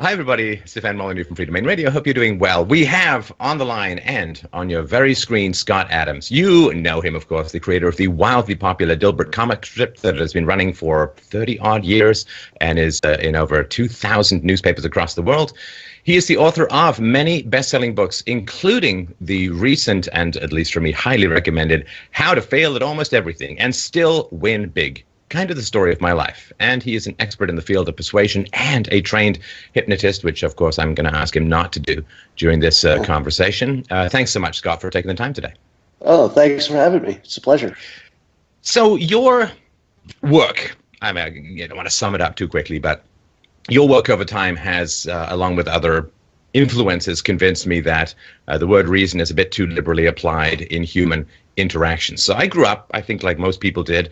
Hi, everybody. Stefan Molyneux from Freedom Main Radio. Hope you're doing well. We have on the line and on your very screen Scott Adams. You know him, of course, the creator of the wildly popular Dilbert comic strip that has been running for 30-odd years and is in over 2,000 newspapers across the world. He is the author of many best-selling books, including the recent and, at least for me, highly recommended How to Fail at Almost Everything and Still Win Big. Kind of the story of my life. And he is an expert in the field of persuasion and a trained hypnotist, which, of course, I'm going to ask him not to do during this conversation. Thanks so much, Scott, for taking the time today. Oh, thanks for having me. It's a pleasure. So your work, I mean, I don't want to sum it up too quickly, but your work over time has, along with other influences, convinced me that the word reason is a bit too liberally applied in human interactions. So I grew up, I think like most people did,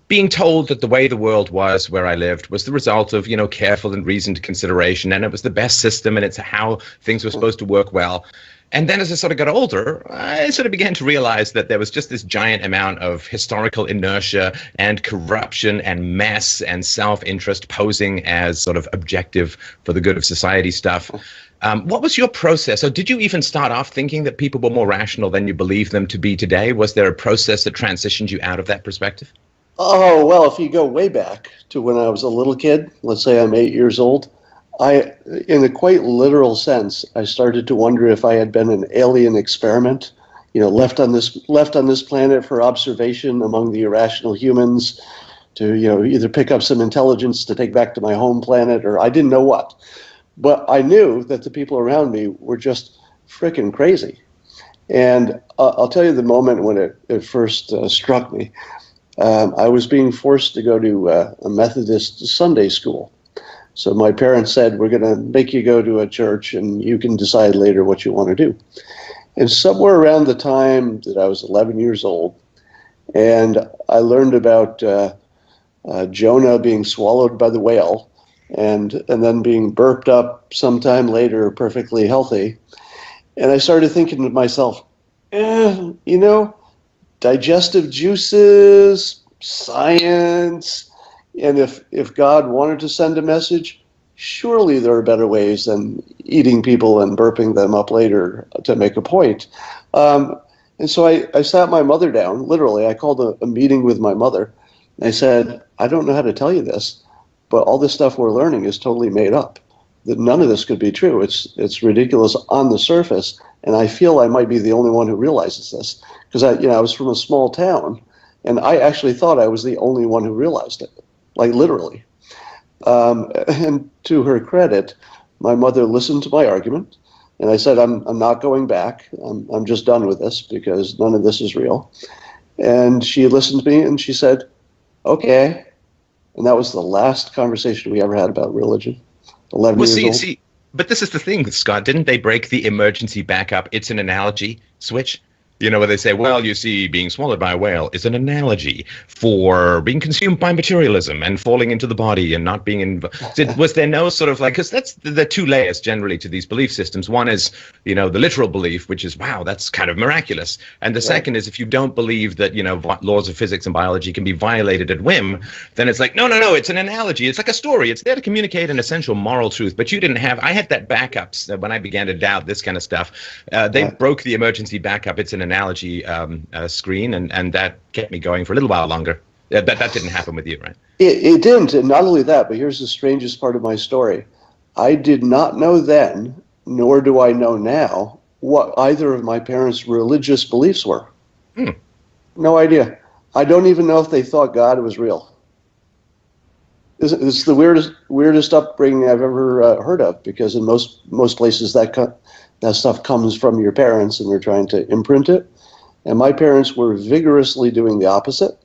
being told that the way the world was where I lived was the result of, careful and reasoned consideration, and it was the best system, and it's how things were supposed to work well. And then as I sort of got older, I sort of began to realize that there was just this giant amount of historical inertia and corruption and mess and self-interest posing as sort of objective for the good of society stuff. What was your process? So did you even start off thinking that people were more rational than you believe them to be today? Was there a process that transitioned you out of that perspective? Oh, well, if you go way back to when I was a little kid, let's say I'm 8 years old, in a quite literal sense, I started to wonder if I had been an alien experiment, left on this planet for observation among the irrational humans to, either pick up some intelligence to take back to my home planet, or I didn't know what. But I knew that the people around me were just frickin' crazy. And I'll tell you the moment when it first struck me. I was being forced to go to a Methodist Sunday school. So my parents said, we're going to make you go to a church and you can decide later what you want to do. And somewhere around the time that I was 11 years old, and I learned about Jonah being swallowed by the whale and then being burped up sometime later perfectly healthy. And I started thinking to myself, digestive juices, science, and if God wanted to send a message, surely there are better ways than eating people and burping them up later to make a point. And so I sat my mother down, literally. I called a meeting with my mother. And I said, I don't know how to tell you this, but all this stuff we're learning is totally made up. That none of this could be true. It's ridiculous on the surface, and I feel I might be the only one who realizes this. Because I was from a small town, and I actually thought I was the only one who realized it, like literally. And to her credit, my mother listened to my argument, and I said, I'm not going back. I'm just done with this because none of this is real. And she listened to me, and she said, okay. And that was the last conversation we ever had about religion. 11 years old. See, but this is the thing, Scott. Didn't they break the emergency backup? It's an analogy switch. Where they say, well, you see, being swallowed by a whale is an analogy for being consumed by materialism and falling into the body and not being was there no sort of because that's the two layers generally to these belief systems. One is, the literal belief, which is, wow, that's kind of miraculous. And the second is if you don't believe that, laws of physics and biology can be violated at whim, then it's like, no, it's an analogy. It's like a story. It's there to communicate an essential moral truth. But I had that backup when I began to doubt this kind of stuff. They broke the emergency backup. It's an analogy screen, and that kept me going for a little while longer. That didn't happen with you, right? It didn't, and not only that, but here's the strangest part of my story. I did not know then, nor do I know now, what either of my parents' religious beliefs were. No idea. I don't even know if they thought God was real. It's the weirdest upbringing I've ever heard of, because in most places that stuff comes from your parents and they're trying to imprint it. And my parents were vigorously doing the opposite.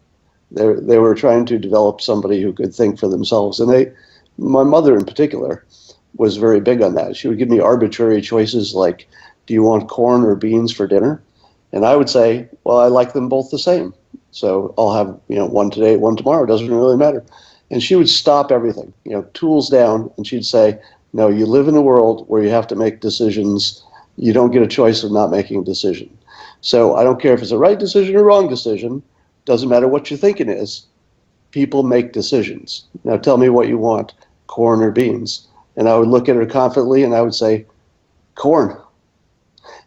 They were trying to develop somebody who could think for themselves. And my mother in particular was very big on that. She would give me arbitrary choices like, do you want corn or beans for dinner? And I would say, well, I like them both the same. So I'll have, one today, one tomorrow. It doesn't really matter. And she would stop everything, tools down. And she'd say, no, you live in a world where you have to make decisions. You don't get a choice of not making a decision. So I don't care if it's a right decision or wrong decision. Doesn't matter what your thinking is. People make decisions. Now tell me what you want, corn or beans. And I would look at her confidently and I would say, corn.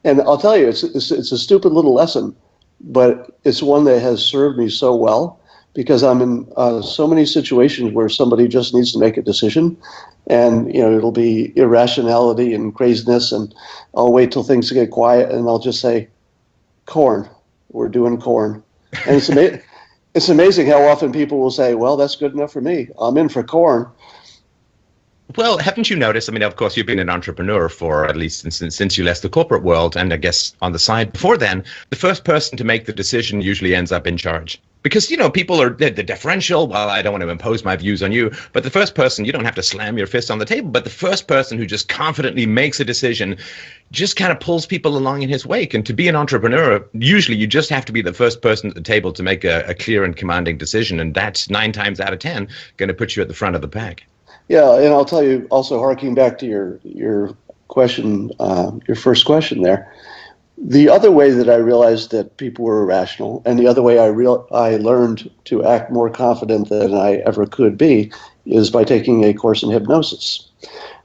And I'll tell you, it's a stupid little lesson, but it's one that has served me so well because I'm in so many situations where somebody just needs to make a decision, and it'll be irrationality and craziness, and I'll wait till things get quiet, and I'll just say, corn. We're doing corn. And it's amazing how often people will say, well, that's good enough for me. I'm in for corn. Well, haven't you noticed? I mean, of course, you've been an entrepreneur for at least since you left the corporate world, and I guess on the side before then, the first person to make the decision usually ends up in charge. Because, people are the differential. Well, I don't want to impose my views on you, but the first person, you don't have to slam your fist on the table, but the first person who just confidently makes a decision just kind of pulls people along in his wake. And to be an entrepreneur, usually you just have to be the first person at the table to make a clear and commanding decision. And that's 9 times out of 10 going to put you at the front of the pack. Yeah, and I'll tell you also, harking back to your question, your first question there, the other way that I realized that people were irrational, and the other way I learned to act more confident than I ever could be, is by taking a course in hypnosis.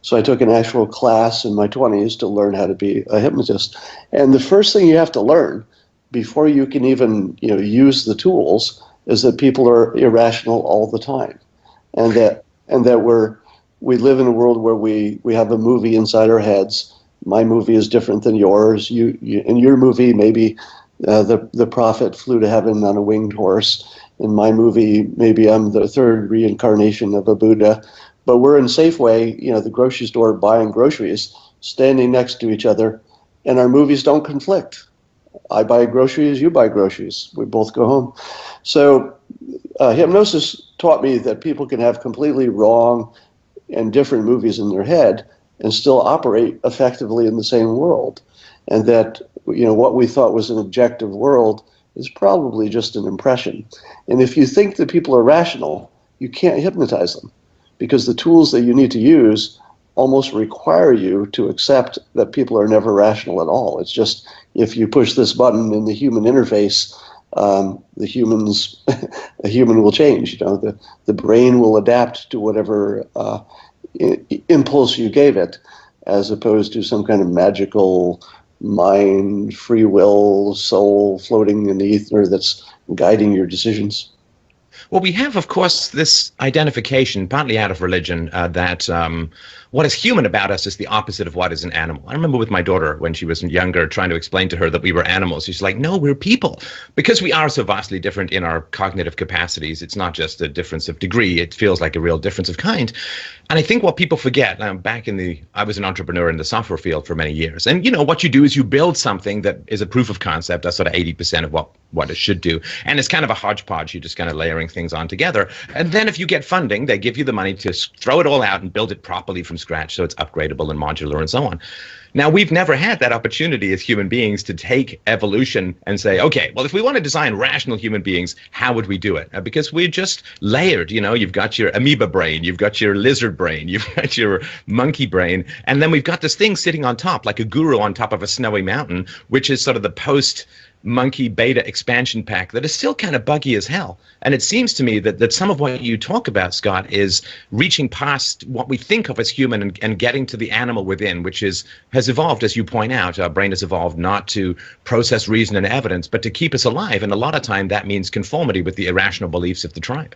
So I took an actual class in my 20s to learn how to be a hypnotist. And the first thing you have to learn before you can even use the tools is that people are irrational all the time, and that we live in a world where we have a movie inside our heads. My movie is different than yours. You in your movie, maybe the prophet flew to heaven on a winged horse. In my movie, maybe I'm the third reincarnation of a Buddha. But we're in Safeway, the grocery store, buying groceries, standing next to each other, and our movies don't conflict. I buy groceries, you buy groceries. We both go home. So hypnosis taught me that people can have completely wrong and different movies in their head and still operate effectively in the same world. And that, what we thought was an objective world is probably just an impression. And if you think that people are rational, you can't hypnotize them, because the tools that you need to use almost require you to accept that people are never rational at all. It's just, if you push this button in the human interface, a human will change. The brain will adapt to whatever impulse you gave it, as opposed to some kind of magical mind, free will, soul floating in the ether that's guiding your decisions. Well, we have, of course, this identification, partly out of religion, that what is human about us is the opposite of what is an animal. I remember with my daughter, when she was younger, trying to explain to her that we were animals. She's like, no, we're people. Because we are so vastly different in our cognitive capacities, it's not just a difference of degree. It feels like a real difference of kind. And I think what people forget, I was an entrepreneur in the software field for many years. And, what you do is you build something that is a proof of concept. That's sort of 80% of what it should do. And it's kind of a hodgepodge. You're just kind of layering things on together. And then if you get funding, they give you the money to throw it all out and build it properly from scratch so it's upgradable and modular and so on. Now, we've never had that opportunity as human beings to take evolution and say, okay, well, if we want to design rational human beings, how would we do it? Because we're just layered. You've got your amoeba brain, you've got your lizard brain, you've got your monkey brain, and then we've got this thing sitting on top, like a guru on top of a snowy mountain, which is sort of the post-monkey beta expansion pack that is still kind of buggy as hell. And it seems to me that some of what you talk about, Scott, is reaching past what we think of as human and getting to the animal within, which has evolved, as you point out. Our brain has evolved not to process reason and evidence, but to keep us alive. And a lot of time that means conformity with the irrational beliefs of the tribe.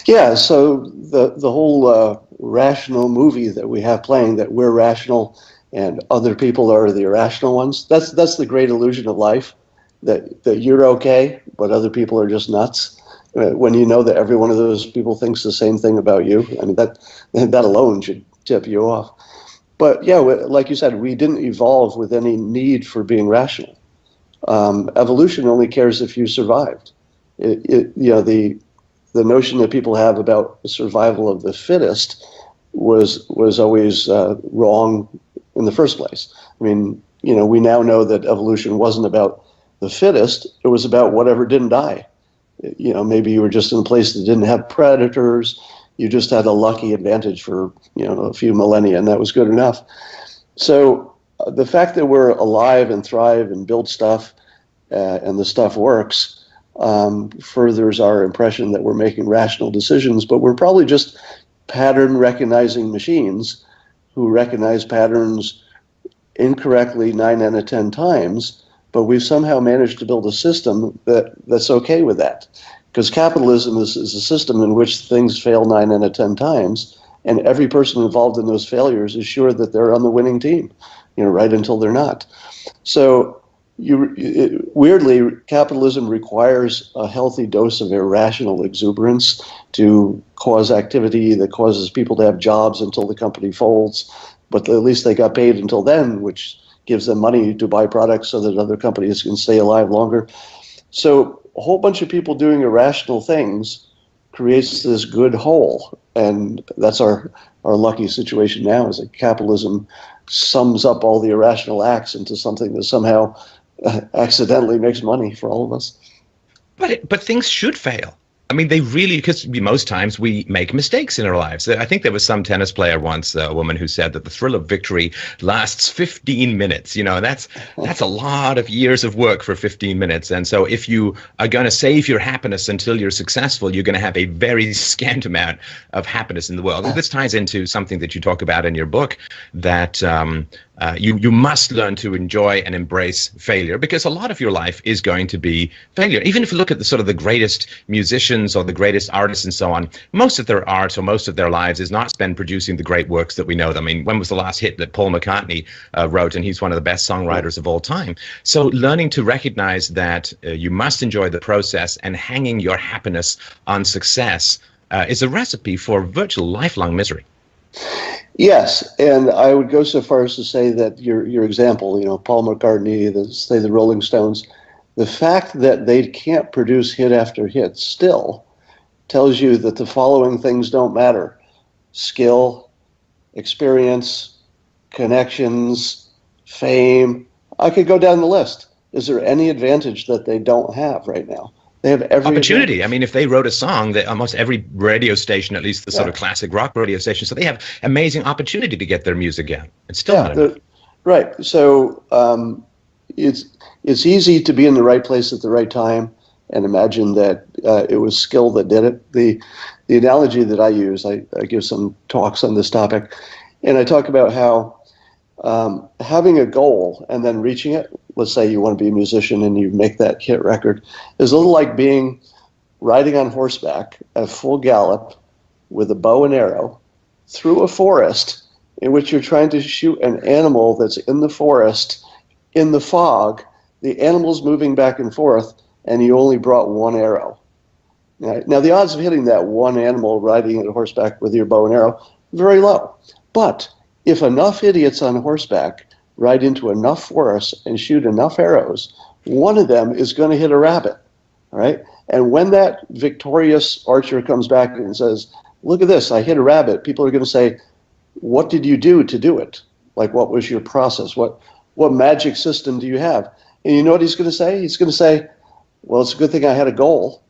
Yeah, so the whole rational movie that we have playing, that we're rational and other people are the irrational ones, that's the great illusion of life, that you're okay, but other people are just nuts. When you know that every one of those people thinks the same thing about you, I mean, that alone should tip you off. But yeah, like you said, we didn't evolve with any need for being rational. Evolution only cares if you survived. The notion that people have about survival of the fittest was always wrong in the first place. I mean, we now know that evolution wasn't about the fittest. It was about whatever didn't die. Maybe you were just in a place that didn't have predators. You just had a lucky advantage for, a few millennia, and that was good enough. So the fact that we're alive and thrive and build stuff and the stuff works furthers our impression that we're making rational decisions, but we're probably just pattern recognizing machines who recognize patterns incorrectly 9 out of 10 times, but we've somehow managed to build a system that's okay with that. Because capitalism is a system in which things fail 9 out of 10 times, and every person involved in those failures is sure that they're on the winning team, right until they're not. So weirdly, capitalism requires a healthy dose of irrational exuberance to cause activity that causes people to have jobs until the company folds, but at least they got paid until then, which gives them money to buy products so that other companies can stay alive longer. So a whole bunch of people doing irrational things creates this good whole, and that's our lucky situation now, is that capitalism sums up all the irrational acts into something that somehow accidentally makes money for all of us. But things should fail. I mean, they really, because most times we make mistakes in our lives. I think there was some tennis player once, a woman, who said that the thrill of victory lasts 15 minutes. That's a lot of years of work for 15 minutes. And so if you are going to save your happiness until you're successful, you're going to have a very scant amount of happiness in the world. And this ties into something that you talk about in your book, that you must learn to enjoy and embrace failure, because a lot of your life is going to be failure. Even if you look at the sort of the greatest musicians or the greatest artists and so on, most of their art or most of their lives is not spent producing the great works that we know. I mean, when was the last hit that Paul McCartney wrote? And he's one of the best songwriters of all time. So learning to recognize that you must enjoy the process, and hanging your happiness on success is a recipe for virtual lifelong misery. Yes, and I would go so far as to say that your example, Paul McCartney, the Rolling Stones, the fact that they can't produce hit after hit still tells you that the following things don't matter: skill, experience, connections, fame. I could go down the list. Is there any advantage that they don't have right now? They have every opportunity. advantage. I mean, if they wrote a song, that almost every radio station, at least the sort of classic rock radio station, so they have amazing opportunity to get their music out. It's still not enough. Right. So it's easy to be in the right place at the right time and imagine that it was skill that did it. The analogy that I use, I give some talks on this topic, and I talk about how having a goal and then reaching it, let's say you want to be a musician and you make that hit record, is a little like riding on horseback at full gallop with a bow and arrow through a forest in which you're trying to shoot an animal that's in the forest in the fog. The animal's moving back and forth, and you only brought one arrow. Now, the odds of hitting that one animal riding on horseback with your bow and arrow, very low. But if enough idiots on horseback ride into enough forests and shoot enough arrows, one of them is going to hit a rabbit, right? And when that victorious archer comes back and says, "Look at this, I hit a rabbit," people are going to say, "What did you do to do it? Like, what was your process? What magic system do you have?" And you know what he's going to say? He's going to say, "Well, it's a good thing I had a goal.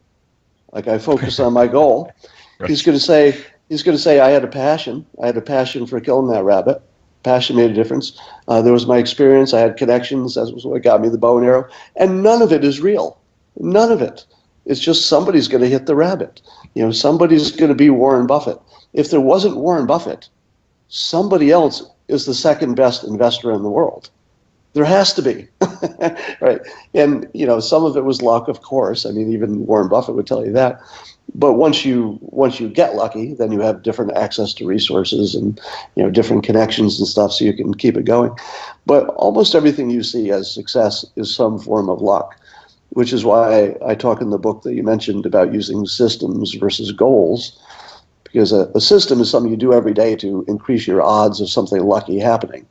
Like, I focused on my goal." Right. He's going to say, "I had a passion. I had a passion for killing that rabbit. Passion made a difference. There was my experience. I had connections. That was what got me the bow and arrow." And none of it is real. None of it. It's just somebody's going to hit the rabbit. Somebody's going to be Warren Buffett. If there wasn't Warren Buffett, somebody else is the second best investor in the world. There has to be, right? And some of it was luck, of course. I mean, even Warren Buffett would tell you that. But once you get lucky, then you have different access to resources and different connections and stuff, so you can keep it going. But almost everything you see as success is some form of luck, which is why I talk in the book that you mentioned about using systems versus goals, because a system is something you do every day to increase your odds of something lucky happening.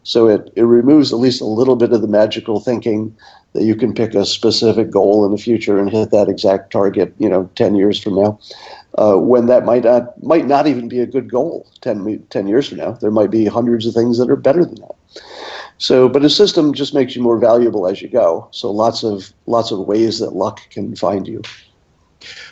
So it removes at least a little bit of the magical thinking that you can pick a specific goal in the future and hit that exact target, 10 years from now, when that might not even be a good goal 10 years from now. There might be hundreds of things that are better than that. So, but a system just makes you more valuable as you go. So lots of ways that luck can find you.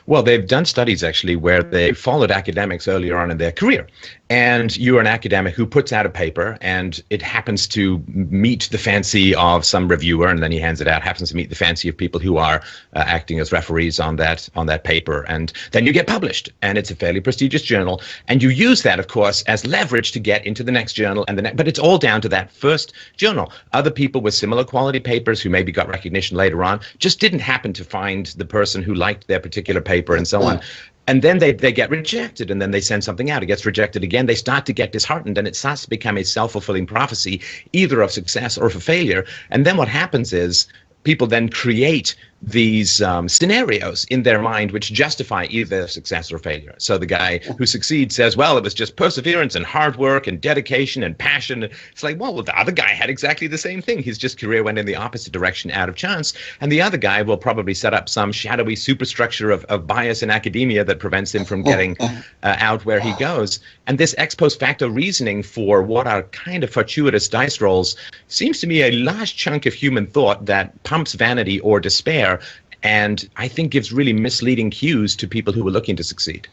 Well, they've done studies actually where they followed academics earlier on in their career, and you're an academic who puts out a paper, and it happens to meet the fancy of some reviewer, and then he hands it out, happens to meet the fancy of people who are acting as referees on that paper, and then you get published, and it's a fairly prestigious journal, and you use that, of course, as leverage to get into the next journal, and but it's all down to that first journal. Other people with similar quality papers who maybe got recognition later on just didn't happen to find the person who liked their particular paper, and so on. And then they get rejected, and then they send something out. It gets rejected again. They start to get disheartened, and it starts to become a self-fulfilling prophecy, either of success or of a failure. And then what happens is people then create these scenarios in their mind which justify either success or failure. So the guy who succeeds says, well, it was just perseverance and hard work and dedication and passion. It's like, well, the other guy had exactly the same thing. His just career went in the opposite direction out of chance. And the other guy will probably set up some shadowy superstructure of bias in academia that prevents him from getting out where he goes. And this ex post facto reasoning for what are kind of fortuitous dice rolls seems to me a large chunk of human thought that pumps vanity or despair, and I think gives really misleading cues to people who are looking to succeed.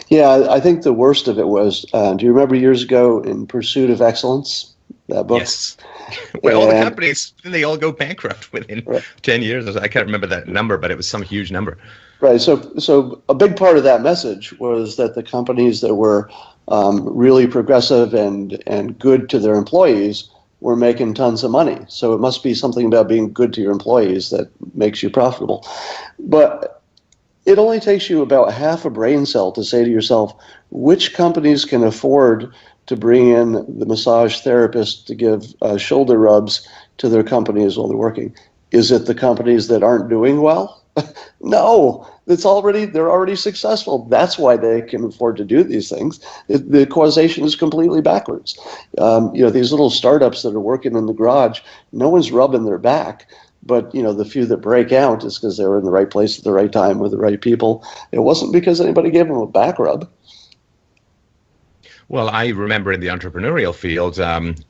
Yeah, I think the worst of it was, do you remember years ago In Pursuit of Excellence, that book? Yes. Well, all the companies, they all go bankrupt within 10 years. I can't remember that number, but it was some huge number. Right. So a big part of that message was that the companies that were really progressive and good to their employees were making tons of money. So it must be something about being good to your employees that makes you profitable. But it only takes you about half a brain cell to say to yourself, which companies can afford to bring in the massage therapist to give shoulder rubs to their companies while they're working? Is it the companies that aren't doing well? No, they're already successful. That's why they can afford to do these things. The causation is completely backwards. These little startups that are working in the garage, no one's rubbing their back. But, the few that break out is because they were in the right place at the right time with the right people. It wasn't because anybody gave them a back rub. Well, I remember in the entrepreneurial field,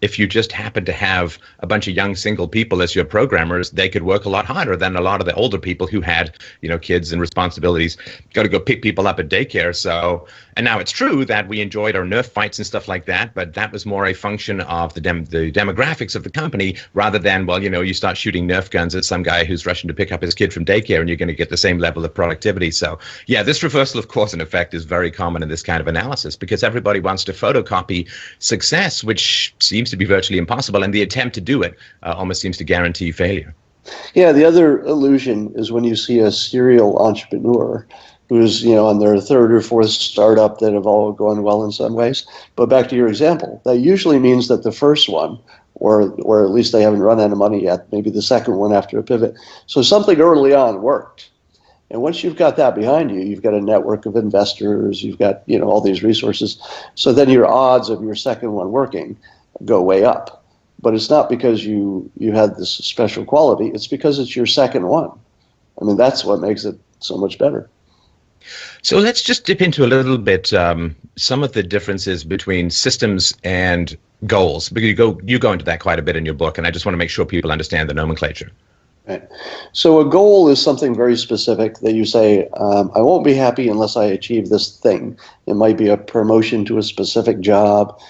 if you just happened to have a bunch of young single people as your programmers, they could work a lot harder than a lot of the older people who had, kids and responsibilities, got to go pick people up at daycare. So, and now it's true that we enjoyed our Nerf fights and stuff like that, but that was more a function of the demographics of the company rather than, well, you start shooting Nerf guns at some guy who's rushing to pick up his kid from daycare and you're going to get the same level of productivity. So, yeah, this reversal of cause and effect is very common in this kind of analysis because everybody wants to photocopy success, which seems to be virtually impossible, and the attempt to do it almost seems to guarantee failure. Yeah, the other illusion is when you see a serial entrepreneur who's on their third or fourth startup that have all gone well in some ways. But back to your example, that usually means that the first one, or at least they haven't run out of money yet, maybe the second one after a pivot. So something early on worked. And once you've got that behind you, you've got a network of investors, you've got all these resources. So then your odds of your second one working go way up. But it's not because you had this special quality, it's because it's your second one. I mean, that's what makes it so much better. So let's just dip into a little bit some of the differences between systems and goals, because you go into that quite a bit in your book, and I just want to make sure people understand the nomenclature. Right. So a goal is something very specific that you say, I won't be happy unless I achieve this thing. It might be a promotion to a specific job.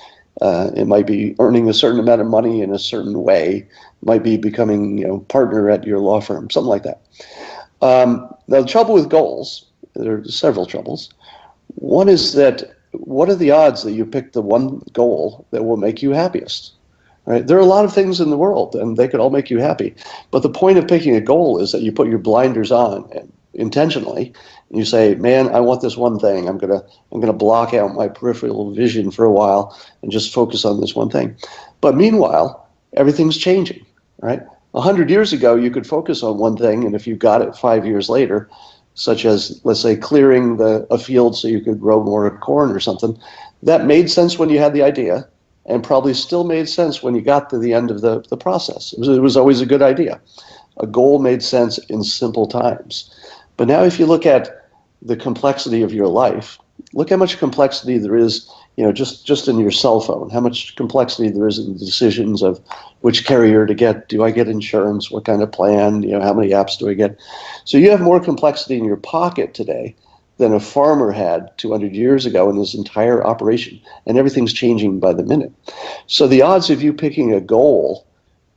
It might be earning a certain amount of money in a certain way. It might be becoming partner at your law firm, something like that. Now, the trouble with goals, there are several troubles. One is that what are the odds that you pick the one goal that will make you happiest? Right? There are a lot of things in the world, and they could all make you happy. But the point of picking a goal is that you put your blinders on intentionally, and you say, "Man, I want this one thing. I'm gonna block out my peripheral vision for a while and just focus on this one thing." But meanwhile, everything's changing. Right? 100 years ago, you could focus on one thing, and if you got it 5 years later, such as, let's say, clearing a field so you could grow more corn or something, that made sense when you had the idea. And probably still made sense when you got to the end of the process. It was always a good idea. A goal made sense in simple times. But now if you look at the complexity of your life, look how much complexity there is, just in your cell phone, how much complexity there is in the decisions of which carrier to get. Do I get insurance? What kind of plan? How many apps do I get? So you have more complexity in your pocket today than a farmer had 200 years ago in his entire operation, and everything's changing by the minute. So the odds of you picking a goal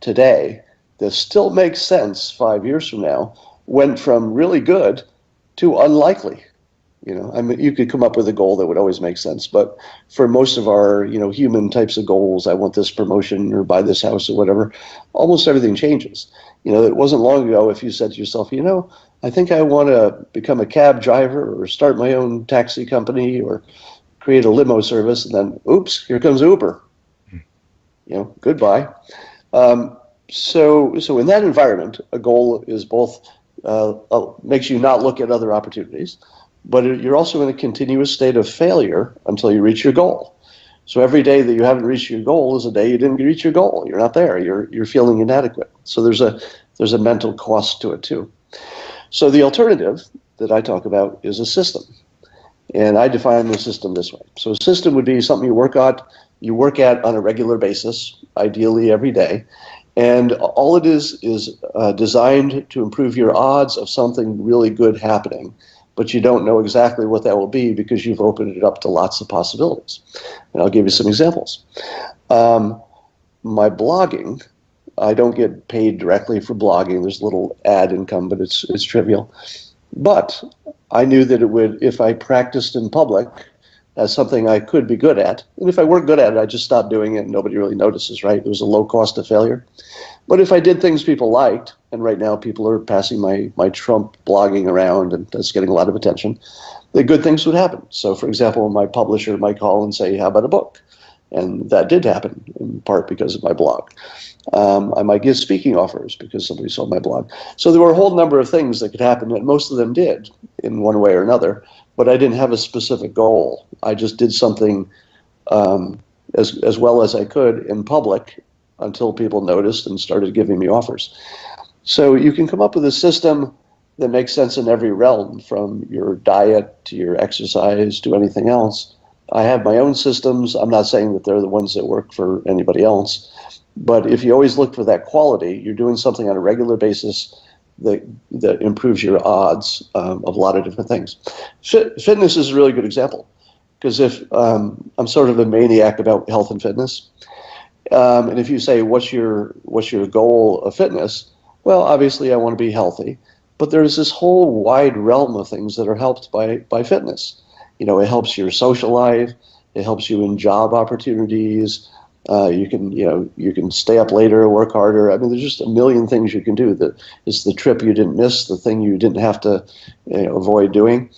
today that still makes sense 5 years from now went from really good to unlikely. I mean, you could come up with a goal that would always make sense, but for most of our, human types of goals, I want this promotion or buy this house or whatever, almost everything changes. It wasn't long ago if you said to yourself, I think I want to become a cab driver or start my own taxi company or create a limo service, and then, oops, here comes Uber. Goodbye. So in that environment, a goal is both makes you not look at other opportunities, but you're also in a continuous state of failure until you reach your goal. So every day that you haven't reached your goal is a day you didn't reach your goal. You're not there. You're feeling inadequate. So there's a mental cost to it too. So the alternative that I talk about is a system, and I define the system this way. So a system would be something you work at on a regular basis, ideally every day. And all it is designed to improve your odds of something really good happening, but you don't know exactly what that will be because you've opened it up to lots of possibilities. And I'll give you some examples. My blogging, I don't get paid directly for blogging. There's a little ad income, but it's trivial. But I knew that it would, if I practiced in public, as something I could be good at. And if I weren't good at it, I just stopped doing it and nobody really notices, right? It was a low cost of failure. But if I did things people liked, and right now people are passing my Trump blogging around and that's getting a lot of attention, the good things would happen. So for example, my publisher might call and say, how about a book? And that did happen in part because of my blog. I might give speaking offers because somebody saw my blog. So there were a whole number of things that could happen, and most of them did in one way or another. But I didn't have a specific goal. I just did something as well as I could in public until people noticed and started giving me offers. So you can come up with a system that makes sense in every realm, from your diet to your exercise to anything else. I have my own systems. I'm not saying that they're the ones that work for anybody else. But if you always look for that quality, you're doing something on a regular basis that improves your odds of a lot of different things. Fitness is a really good example, because if I'm sort of a maniac about health and fitness, and if you say, what's your goal of fitness? Well, obviously I want to be healthy, but there's this whole wide realm of things that are helped by fitness. It helps your social life, it helps you in job opportunities. You can stay up later, work harder. I mean, there's just a million things you can do. It's the trip you didn't miss, the thing you didn't have to avoid doing.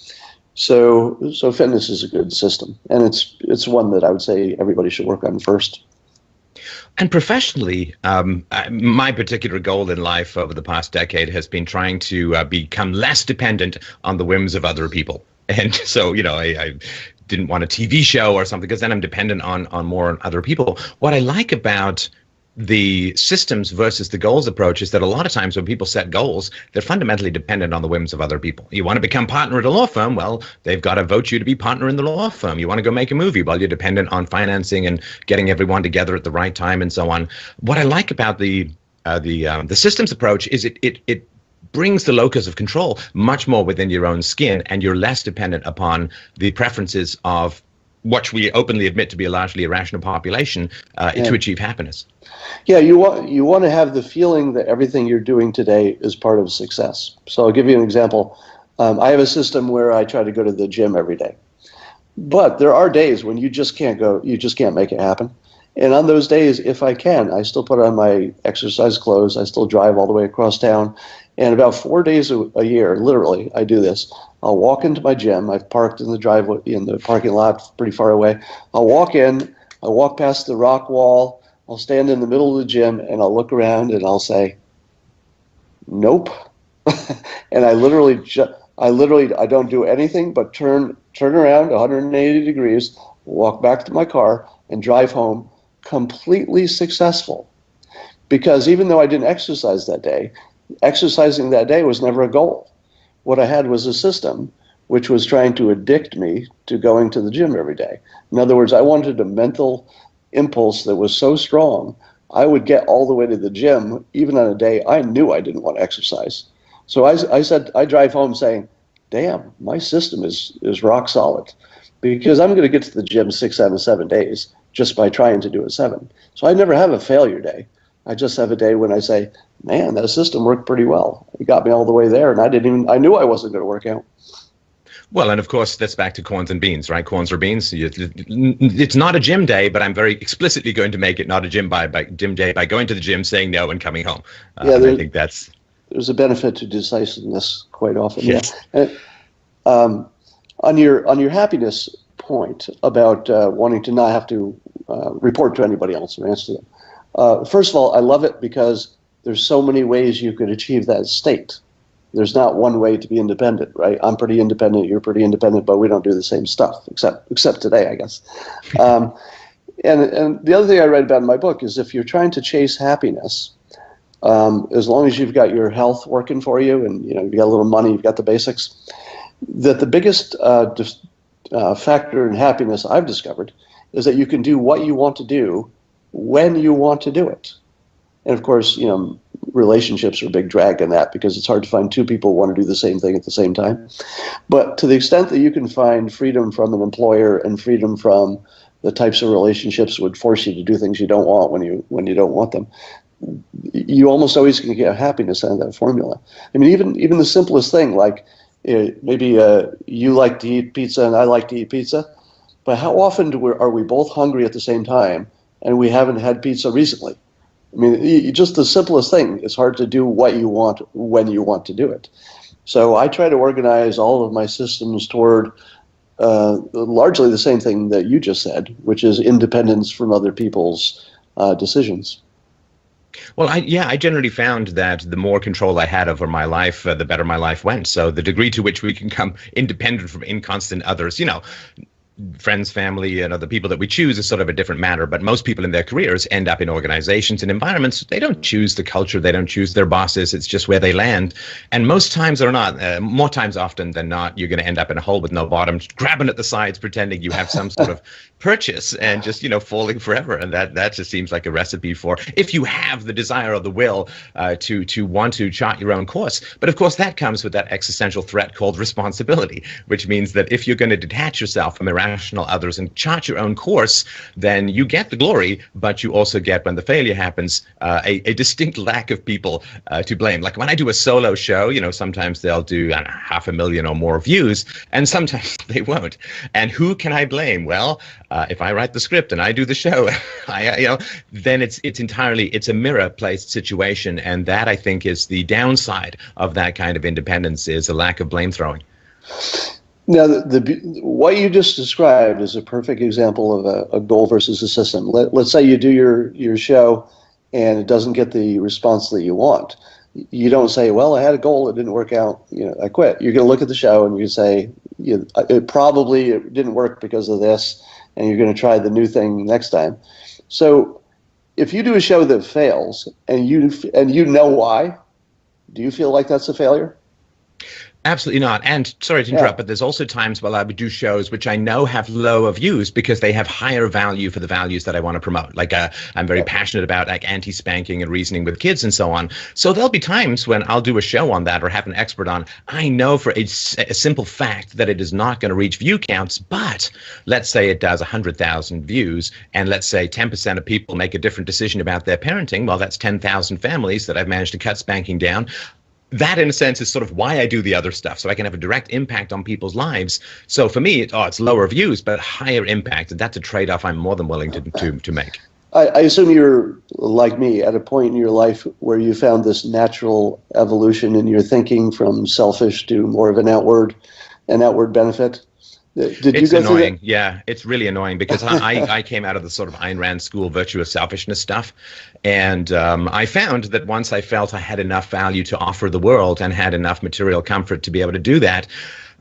So fitness is a good system, and it's one that I would say everybody should work on first. And professionally, my particular goal in life over the past decade has been trying to become less dependent on the whims of other people. And so, I didn't want a TV show or something, because then I'm dependent on more on other people. What I like about the systems versus the goals approach is that a lot of times when people set goals, they're fundamentally dependent on the whims of other people. You want to become partner at a law firm? Well, they've got to vote you to be partner in the law firm. You want to go make a movie? Well, you're dependent on financing and getting everyone together at the right time and so on. What I like about the systems approach is it brings the locus of control much more within your own skin, and you're less dependent upon the preferences of what we openly admit to be a largely irrational population to achieve happiness. Yeah, you want to have the feeling that everything you're doing today is part of success. So I'll give you an example. I have a system where I try to go to the gym every day, but there are days when you just can't go. You just can't make it happen. And on those days, if I can, I still put on my exercise clothes. I still drive all the way across town. And about 4 days a year, literally, I do this. I'll walk into my gym. I've parked in the driveway, in the parking lot pretty far away. I'll walk in. I'll walk past the rock wall. I'll stand in the middle of the gym, and I'll look around, and I'll say, nope. And I don't do anything but turn around 180 degrees, walk back to my car, and drive home completely successful. Because even though I didn't exercise that day, exercising that day was never a goal. What I had was a system which was trying to addict me to going to the gym every day. In other words, I wanted a mental impulse that was so strong, I would get all the way to the gym, even on a day I knew I didn't want to exercise. So I said, I drive home saying, damn, my system is rock solid, because I'm going to get to the gym 6 out of 7 days just by trying to do a 7. So I never have a failure day. I just have a day when I say, man, that system worked pretty well. It got me all the way there, and I knew I wasn't going to work out. Well, and of course, that's back to corns and beans, right? Corns or beans. It's not a gym day, but I'm very explicitly going to make it not a gym day by going to the gym, saying no, and coming home. Yeah, I think there's a benefit to decisiveness quite often. Yes. Yeah. And, on your happiness point about wanting to not have to report to anybody else or answer them. First of all, I love it because there's so many ways you could achieve that state. There's not one way to be independent, right? I'm pretty independent, you're pretty independent, but we don't do the same stuff, except today, I guess. And the other thing I write about in my book is if you're trying to chase happiness, as long as you've got your health working for you and you've got a little money, you've got the basics, that the biggest factor in happiness I've discovered is that you can do what you want to do when you want to do it. And of course, relationships are a big drag in that because it's hard to find two people who want to do the same thing at the same time. But to the extent that you can find freedom from an employer and freedom from the types of relationships that would force you to do things you don't want when you don't want them, you almost always can get happiness out of that formula. I mean, even the simplest thing, like maybe you like to eat pizza and I like to eat pizza, but how often are we both hungry at the same time and we haven't had pizza recently? I mean, just the simplest thing. It's hard to do what you want when you want to do it. So I try to organize all of my systems toward largely the same thing that you just said, which is independence from other people's decisions. Well, I generally found that the more control I had over my life, the better my life went. So the degree to which we can become independent from inconstant others, friends, family, and other people that we choose is sort of a different matter. But most people in their careers end up in organizations and environments. They don't choose the culture. They don't choose their bosses. It's just where they land. And most times or not, more times often than not, you're going to end up in a hole with no bottom, grabbing at the sides, pretending you have some sort of purchase and just, falling forever. And that just seems like a recipe for, if you have the desire or the will to want to chart your own course. But of course, that comes with that existential threat called responsibility, which means that if you're going to detach yourself from irrational others and chart your own course, then you get the glory, but you also get, when the failure happens, a distinct lack of people to blame. Like when I do a solo show, sometimes they'll do 500,000 or more views, and sometimes they won't. And who can I blame? Well, if I write the script and I do the show, then it's a mirror-placed situation, and that I think is the downside of that kind of independence, is a lack of blame throwing. Now, what you just described is a perfect example of a goal versus a system. Let's say you do your show and it doesn't get the response that you want. You don't say, well, I had a goal, it didn't work out, I quit. You're going to look at the show and you say, it didn't work because of this, and you're going to try the new thing next time. So if you do a show that fails and you know why, do you feel like that's a failure? Absolutely not. And sorry to interrupt, but there's also times when I would do shows which I know have lower views because they have higher value for the values that I want to promote. Like I'm very passionate about like anti-spanking and reasoning with kids and so on. So there'll be times when I'll do a show on that or have an expert on. I know for a simple fact that it is not going to reach view counts, but let's say it does 100,000 views, and let's say 10% of people make a different decision about their parenting. Well, that's 10,000 families that I've managed to cut spanking down. That, in a sense, is sort of why I do the other stuff, so I can have a direct impact on people's lives. So for me, it's lower views, but higher impact, and that's a trade-off I'm more than willing to make. I assume you're, like me, at a point in your life where you found this natural evolution in your thinking from selfish to more of an outward benefit. It's annoying. Yeah, it's really annoying because I came out of the sort of Ayn Rand school virtuous selfishness stuff. And I found that once I felt I had enough value to offer the world and had enough material comfort to be able to do that,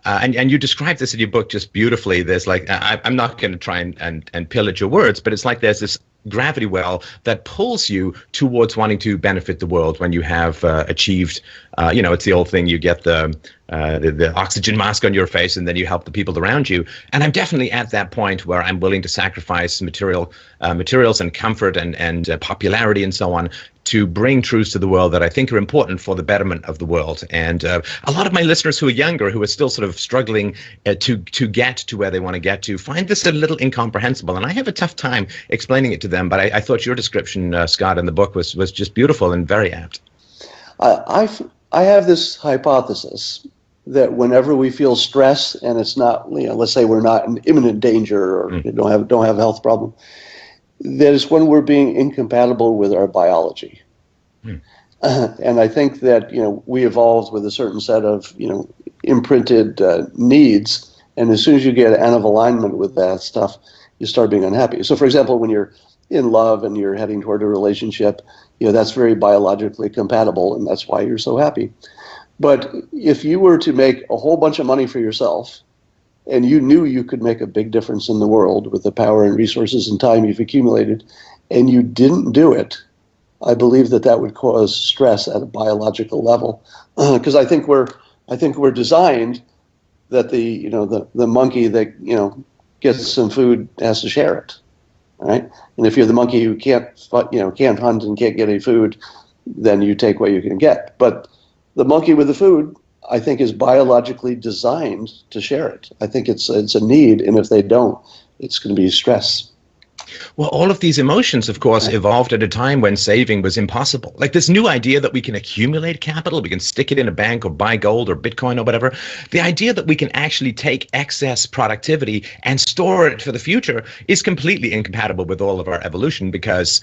and you described this in your book just beautifully. There's like, I'm not going to try and pillage your words, but it's like there's this gravity well that pulls you towards wanting to benefit the world when you have achieved, it's the old thing, you get the oxygen mask on your face and then you help the people around you. And I'm definitely at that point where I'm willing to sacrifice materials and comfort and popularity and so on to bring truths to the world that I think are important for the betterment of the world. And a lot of my listeners who are younger, who are still sort of struggling to get to where they want to get to, find this a little incomprehensible. And I have a tough time explaining it to them. But I thought your description, Scott, in the book was just beautiful and very apt. I have this hypothesis that whenever we feel stress and it's not, let's say we're not in imminent danger or don't have a health problem, that is when we're being incompatible with our biology. And I think that, we evolved with a certain set of, imprinted needs. And as soon as you get out of alignment with that stuff, you start being unhappy. So, for example, when you're in love and you're heading toward a relationship, that's very biologically compatible, and that's why you're so happy. But if you were to make a whole bunch of money for yourself, and you knew you could make a big difference in the world with the power and resources and time you've accumulated, and you didn't do it, I believe that would cause stress at a biological level. Because I think we're designed that the monkey that gets some food has to share it, right? And if you're the monkey who can't hunt and can't get any food, then you take what you can get. But the monkey with the food, I think, is biologically designed to share it. I think it's a need, and if they don't, it's going to be stress. Well, all of these emotions, of course, evolved at a time when saving was impossible. Like this new idea that we can accumulate capital, we can stick it in a bank or buy gold or Bitcoin or whatever. The idea that we can actually take excess productivity and store it for the future is completely incompatible with all of our evolution, because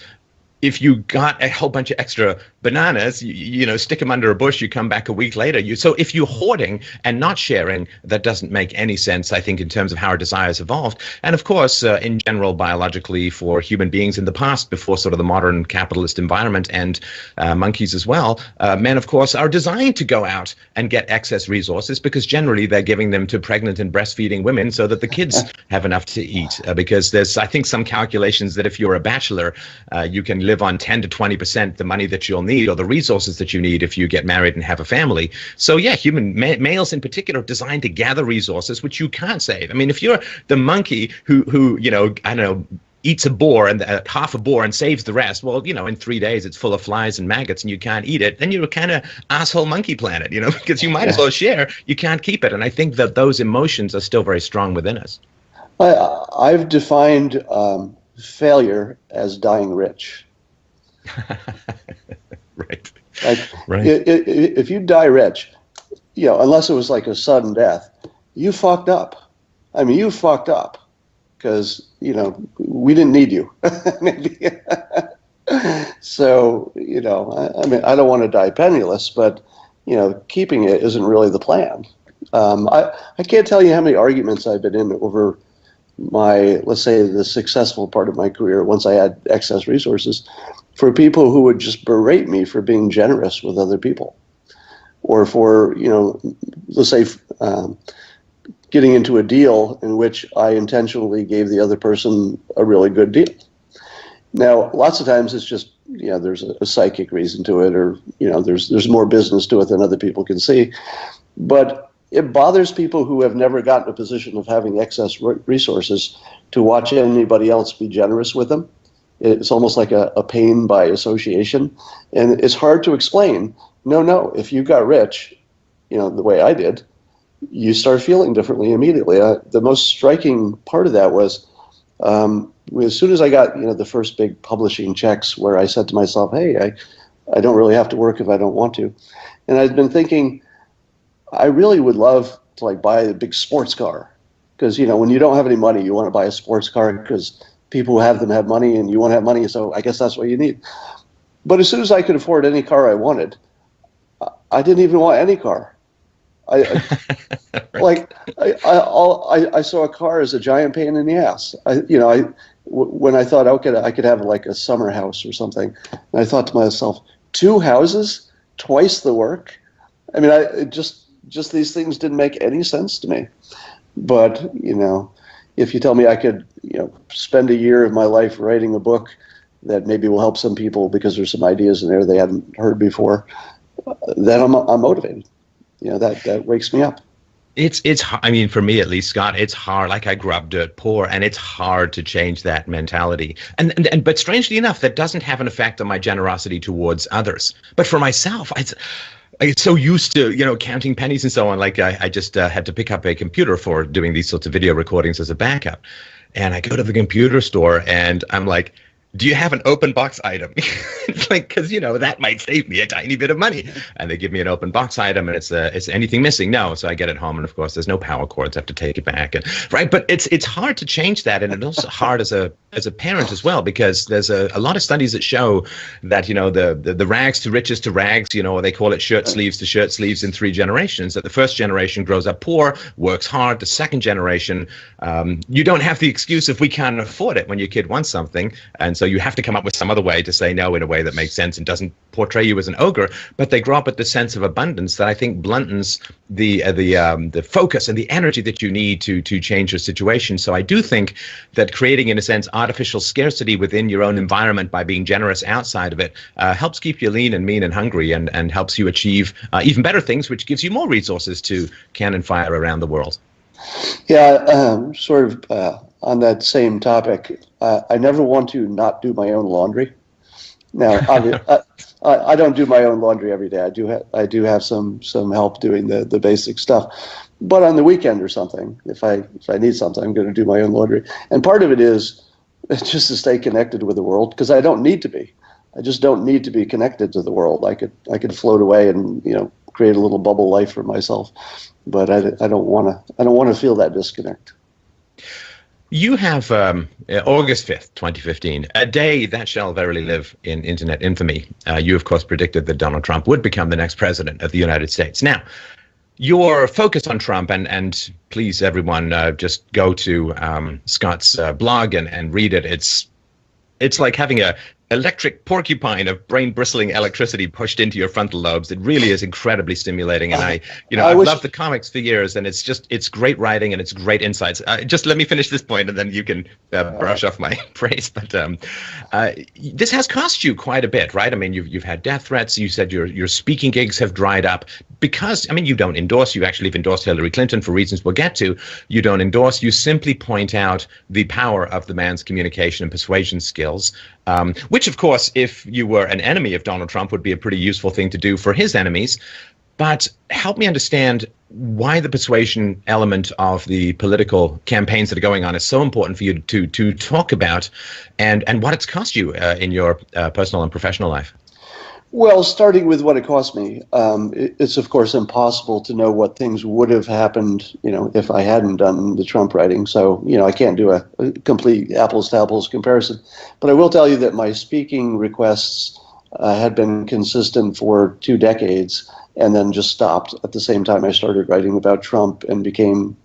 if you got a whole bunch of extra bananas, stick them under a bush, you come back a week later. So if you're hoarding and not sharing, that doesn't make any sense, I think, in terms of how our desires evolved. And of course, in general, biologically, for human beings in the past, before sort of the modern capitalist environment, and monkeys as well, men, of course, are designed to go out and get excess resources, because generally they're giving them to pregnant and breastfeeding women so that the kids have enough to eat. Because there's, I think, some calculations that if you're a bachelor, you can live on 10 to 20% the money that you'll need, or the resources that you need, if you get married and have a family. So yeah, males in particular are designed to gather resources, which you can't save. I mean, if you're the monkey who I don't know, eats a boar and half a boar and saves the rest, well, in 3 days it's full of flies and maggots and you can't eat it, then you're a kind of asshole monkey planet, because you might as well share. You can't keep it. And I think that those emotions are still very strong within us. I've defined failure as dying rich. Right. Right. If you die rich, unless it was like a sudden death, you fucked up. I mean, you fucked up because, we didn't need you. Maybe. So, I mean, I don't want to die penniless, but, keeping it isn't really the plan. I can't tell you how many arguments I've been in over my, let's say, the successful part of my career once I had excess resources, for people who would just berate me for being generous with other people, or for, let's say, getting into a deal in which I intentionally gave the other person a really good deal. Now, lots of times it's just, there's a psychic reason to it, or, there's more business to it than other people can see. But it bothers people who have never gotten a position of having excess resources to watch anybody else be generous with them. It's almost like a pain by association. And it's hard to explain. No, if you got rich, the way I did, you start feeling differently immediately. The most striking part of that was as soon as I got, the first big publishing checks, where I said to myself, hey, I don't really have to work if I don't want to. And I'd been thinking, I really would love to buy a big sports car, because, when you don't have any money, you want to buy a sports car because people who have them have money and you want to have money. So I guess that's what you need. But as soon as I could afford any car I wanted, I didn't even want any car. I saw a car as a giant pain in the ass. When I thought, okay, I could have a summer house or something, and I thought to myself, 2 houses, twice the work. I mean, just these things didn't make any sense to me. But if you tell me I could, spend a year of my life writing a book that maybe will help some people because there's some ideas in there they hadn't heard before, then I'm motivated. That wakes me up. I mean, for me at least, Scott, it's hard. Like, I grew up dirt poor, and it's hard to change that mentality. But strangely enough, that doesn't have an effect on my generosity towards others. But for myself, I get so used to, counting pennies and so on. Like, I just had to pick up a computer for doing these sorts of video recordings as a backup. And I go to the computer store and I'm like, do you have an open box item? It's like, because, that might save me a tiny bit of money. And they give me an open box item, and it's anything missing? No. So I get it home, and of course there's no power cords. I have to take it back. Right. But it's hard to change that. And it's also hard as a parent as well, because there's a lot of studies that show that, the rags to riches to rags, or they call it shirt sleeves to shirt sleeves in 3 generations, that the first generation grows up poor, works hard. The second generation, you don't have the excuse if we can't afford it when your kid wants something. And so you have to come up with some other way to say no in a way that makes sense and doesn't portray you as an ogre. But they grow up with the sense of abundance that I think bluntens the focus and the energy that you need to change your situation. So I do think that creating, in a sense, artificial scarcity within your own environment by being generous outside of it helps keep you lean and mean and hungry, and helps you achieve even better things, which gives you more resources to cannon fire around the world. Yeah, sort of on that same topic, I never want to not do my own laundry. Now, I don't do my own laundry every day. I do have some help doing the basic stuff, but on the weekend or something, if I need something, I'm going to do my own laundry. And part of it is just to stay connected with the world, because I don't need to be. I just don't need to be connected to the world. I could float away and create a little bubble life for myself, but I don't want to feel that disconnect. You have August 5th, 2015, a day that shall verily live in internet infamy. You, of course, predicted that Donald Trump would become the next president of the United States. Now, your focus on Trump, and please, everyone, just go to Scott's blog and read it. It's like having a electric porcupine of brain-bristling electricity pushed into your frontal lobes. It really is incredibly stimulating, and I've loved the comics for years, and it's great writing and it's great insights. Just let me finish this point, and then you can brush off my praise. But this has cost you quite a bit, right? I mean, you've had death threats. You said your speaking gigs have dried up because, you don't endorse. You actually have endorsed Hillary Clinton for reasons we'll get to. You don't endorse. You simply point out the power of the man's communication and persuasion skills. Which, of course, if you were an enemy of Donald Trump, would be a pretty useful thing to do for his enemies. But help me understand why the persuasion element of the political campaigns that are going on is so important for you to talk about, and what it's cost you in your personal and professional life. Well, starting with what it cost me, it's of course impossible to know what things would have happened, if I hadn't done the Trump writing. So, I can't do a complete apples to apples comparison. But I will tell you that my speaking requests had been consistent for 2 decades, and then just stopped at the same time I started writing about Trump and became,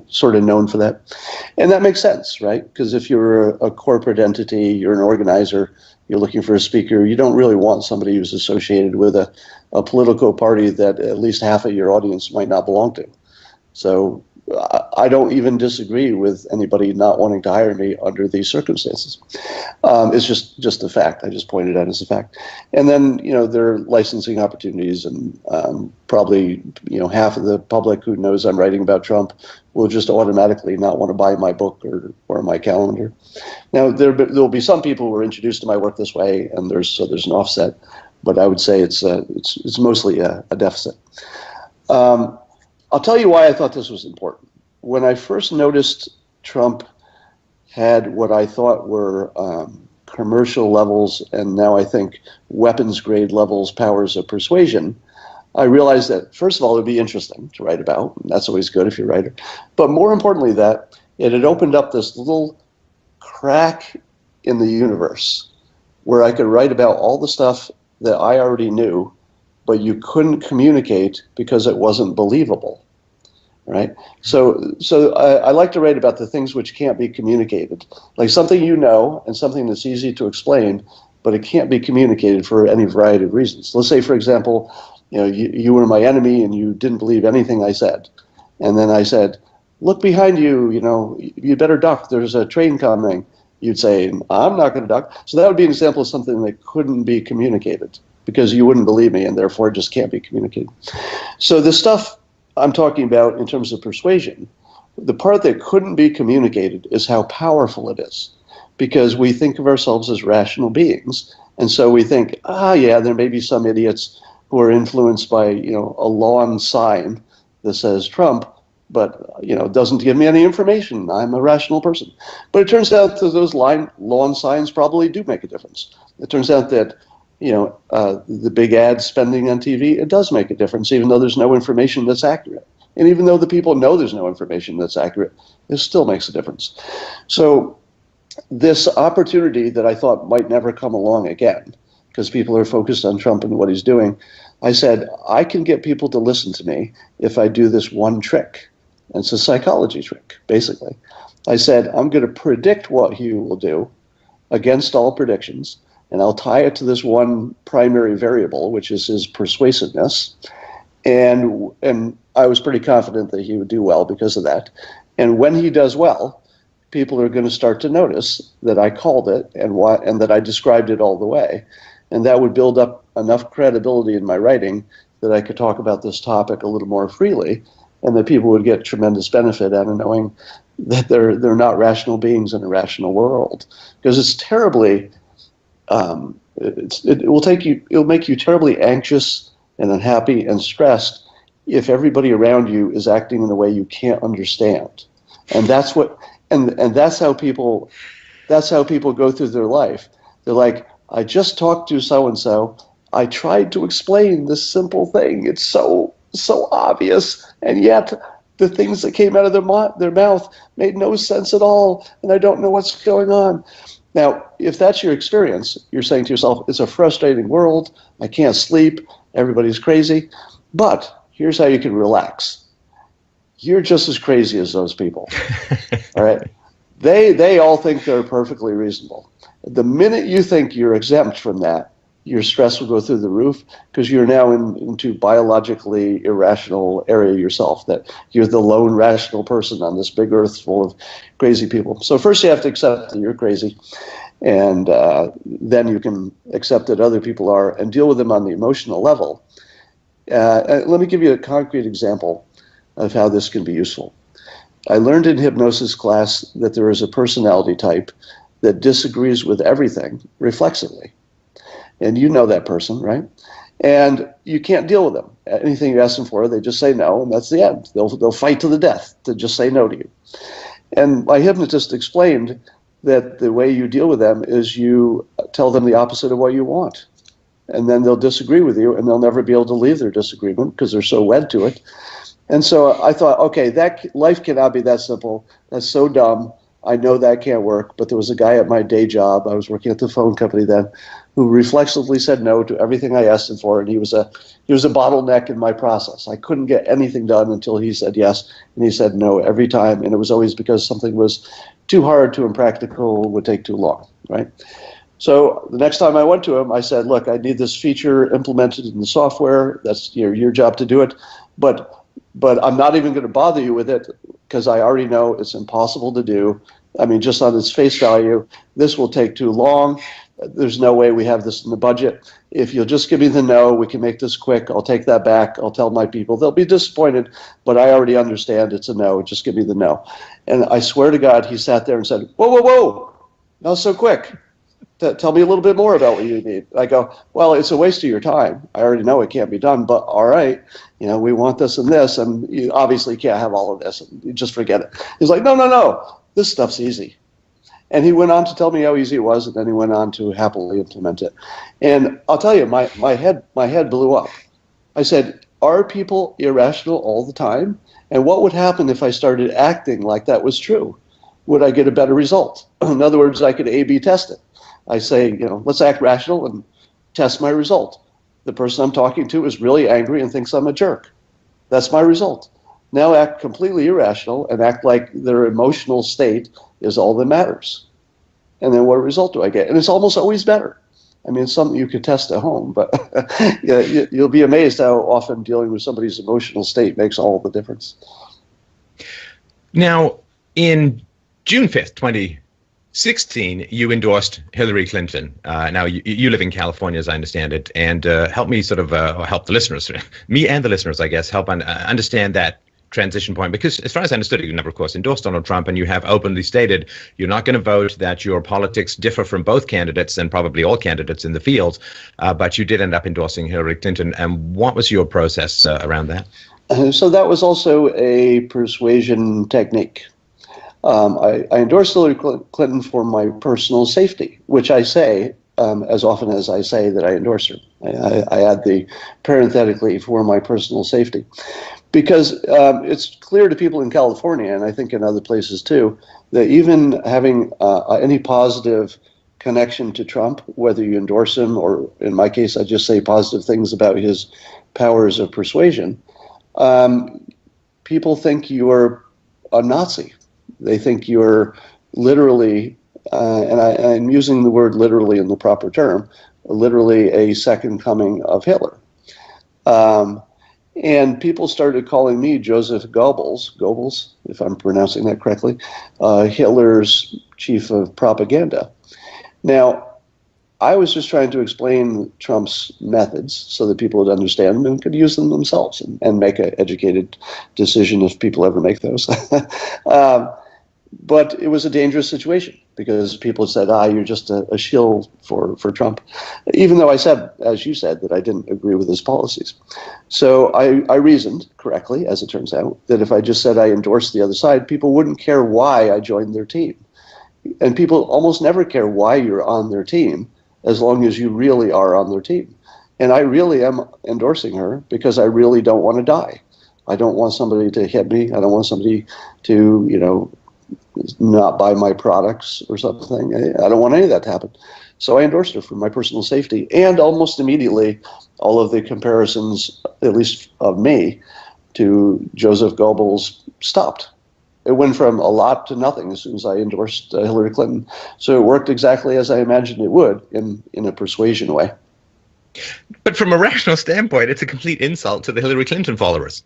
sort of known for that. And that makes sense, right? Because if you're a corporate entity, you're an organizer, you're looking for a speaker, you don't really want somebody who's associated with a political party that at least half of your audience might not belong to. So I don't even disagree with anybody not wanting to hire me under these circumstances. It's just a fact. I just pointed out as a fact. And then, there are licensing opportunities, and probably, half of the public who knows I'm writing about Trump will just automatically not want to buy my book or my calendar. Now, there'll be some people who are introduced to my work this way, and there's an offset, but I would say it's mostly a deficit. I'll tell you why I thought this was important. When I first noticed Trump had what I thought were commercial levels, and now I think weapons grade levels, powers of persuasion, I realized that, first of all, it would be interesting to write about. And that's always good if you're a writer. But more importantly, that it had opened up this little crack in the universe where I could write about all the stuff that I already knew, but you couldn't communicate because it wasn't believable, right? So I like to write about the things which can't be communicated, like something and something that's easy to explain, but it can't be communicated for any variety of reasons. Let's say, for example, you were my enemy and you didn't believe anything I said. And then I said, look behind you, you better duck, there's a train coming. You'd say, I'm not going to duck. So that would be an example of something that couldn't be communicated because you wouldn't believe me, and therefore it just can't be communicated. So the stuff I'm talking about in terms of persuasion. The part that couldn't be communicated is how powerful it is, because we think of ourselves as rational beings, and so we think, yeah, there may be some idiots who are influenced by, a lawn sign that says Trump, but, doesn't give me any information. I'm a rational person. But it turns out that those lawn signs probably do make a difference. It turns out that, the big ad spending on TV, it does make a difference, even though there's no information that's accurate. And even though the people know there's no information that's accurate, it still makes a difference. So this opportunity that I thought might never come along again, because people are focused on Trump and what he's doing, I said, I can get people to listen to me if I do this one trick. And it's a psychology trick, basically. I said, I'm going to predict what he will do against all predictions, and I'll tie it to this one primary variable, which is his persuasiveness. And I was pretty confident that he would do well because of that. And when he does well, people are going to start to notice that I called it and that I described it all the way. And that would build up enough credibility in my writing that I could talk about this topic a little more freely, and that people would get tremendous benefit out of knowing that they're not rational beings in a rational world. Because it's terribly, it'll make you terribly anxious and unhappy and stressed if everybody around you is acting in a way you can't understand. And that's what, and that's how people go through their life. They're like, I just talked to so-and-so. I tried to explain this simple thing. It's so obvious, and yet the things that came out of their mouth made no sense at all, and I don't know what's going on. Now, if that's your experience, you're saying to yourself, it's a frustrating world. I can't sleep. Everybody's crazy. But here's how you can relax. You're just as crazy as those people. All right? They all think they're perfectly reasonable. The minute you think you're exempt from that, your stress will go through the roof, because you're now into biologically irrational area yourself, that you're the lone rational person on this big earth full of crazy people. So first you have to accept that you're crazy, and then you can accept that other people are and deal with them on the emotional level. Let me give you a concrete example of how this can be useful. I learned in hypnosis class that there is a personality type that disagrees with everything reflexively. And you know that person, right? And you can't deal with them. Anything you ask them for, they just say no, and that's the end. They'll fight to the death to just say no to you. And my hypnotist explained that the way you deal with them is you tell them the opposite of what you want. And then they'll disagree with you, and they'll never be able to leave their disagreement because they're so wed to it. And so I thought, okay, that life cannot be that simple. That's so dumb. I know that can't work. But there was a guy at my day job, I was working at the phone company then, who reflexively said no to everything I asked him for, and he was a bottleneck in my process. I couldn't get anything done until he said yes, and he said no every time, and it was always because something was too hard, too impractical, would take too long, right? So the next time I went to him, I said, look, I need this feature implemented in the software. That's your job to do it, but I'm not even going to bother you with it because I already know it's impossible to do. I mean, just on its face value, this will take too long. There's no way we have this in the budget. If you'll just give me the no, we can make this quick. I'll take that back. I'll tell my people. They'll be disappointed, but I already understand it's a no. Just give me the no. And I swear to God, he sat there and said, whoa, not so quick. Tell me a little bit more about what you need. I go, well, it's a waste of your time. I already know it can't be done, but all right, we want this and this, and you obviously can't have all of this. You just forget it. He's like, no, this stuff's easy. And he went on to tell me how easy it was, and then he went on to happily implement it. And I'll tell you, my head blew up. I said, are people irrational all the time? And what would happen if I started acting like that was true? Would I get a better result? In other words, I could A/B test it. I say, let's act rational and test my result. The person I'm talking to is really angry and thinks I'm a jerk. That's my result. Now act completely irrational and act like their emotional state is all that matters. And then what result do I get? And it's almost always better. I mean, it's something you could test at home, but you'll be amazed how often dealing with somebody's emotional state makes all the difference. Now, in June 5th, 2016, 2016, you endorsed Hillary Clinton. Now, you live in California, as I understand it, and help me sort of, or help the listeners, me and the listeners, I guess, help understand that transition point. Because as far as I understood it, you never, of course, endorsed Donald Trump, and you have openly stated you're not going to vote, that your politics differ from both candidates and probably all candidates in the field, but you did end up endorsing Hillary Clinton. And what was your process around that? So that was also a persuasion technique. I endorsed Hillary Clinton for my personal safety, which I say as often as I say that I endorse her. I add the parenthetically for my personal safety. Because it's clear to people in California, and I think in other places too, that even having any positive connection to Trump, whether you endorse him or, in my case, I just say positive things about his powers of persuasion, people think you're a Nazi. They think you're literally, and I'm using the word literally in the proper term, literally a second coming of Hitler. And people started calling me Joseph Goebbels, if I'm pronouncing that correctly, Hitler's chief of propaganda. Now, I was just trying to explain Trump's methods so that people would understand them and could use them themselves and make an educated decision if people ever make those. But it was a dangerous situation because people said, you're just a shill for Trump, even though I said, as you said, that I didn't agree with his policies. So I reasoned correctly, as it turns out, that if I just said I endorsed the other side, people wouldn't care why I joined their team. And people almost never care why you're on their team as long as you really are on their team. And I really am endorsing her because I really don't want to die. I don't want somebody to hit me. I don't want somebody to, not buy my products or something. I don't want any of that to happen. So I endorsed her for my personal safety. And almost immediately, all of the comparisons, at least of me, to Joseph Goebbels stopped. It went from a lot to nothing as soon as I endorsed Hillary Clinton. So it worked exactly as I imagined it would in a persuasion way. But from a rational standpoint, it's a complete insult to the Hillary Clinton followers.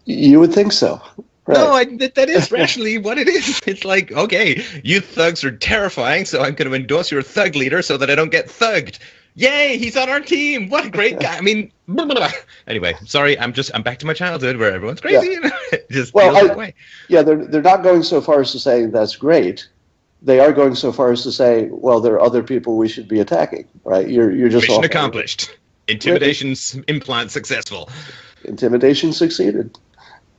You would think so. Right. No, that is rationally what it is. It's like, okay, you thugs are terrifying, so I'm going to endorse your thug leader so that I don't get thugged. Yay, he's on our team. What a great guy. I mean, blah, blah, blah. Anyway, sorry, I'm back to my childhood where everyone's crazy. Yeah. It just feels that way. Yeah, they're not going so far as to say that's great. They are going so far as to say, well, there are other people we should be attacking, right? You're just mission accomplished. Intimidation implant successful. Intimidation succeeded.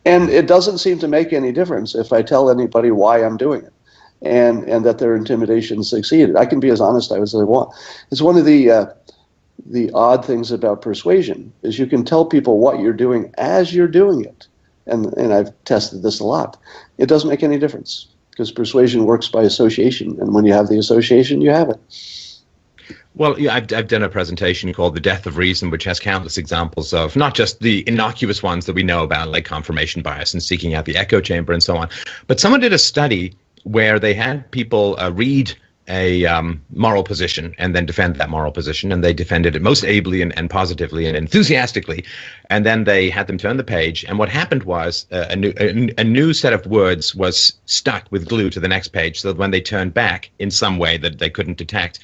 And it doesn't seem to make any difference if I tell anybody why I'm doing it and that their intimidation succeeded. I can be as honest as I want. It's one of the odd things about persuasion is you can tell people what you're doing as you're doing it. And I've tested this a lot. It doesn't make any difference because persuasion works by association. And when you have the association, you have it. Well, yeah, I've done a presentation called The Death of Reason, which has countless examples of not just the innocuous ones that we know about, like confirmation bias and seeking out the echo chamber and so on, but someone did a study where they had people read a moral position and then defend that moral position, and they defended it most ably and positively and enthusiastically, and then they had them turn the page, and what happened was a new set of words was stuck with glue to the next page, so that when they turned back in some way that they couldn't detect,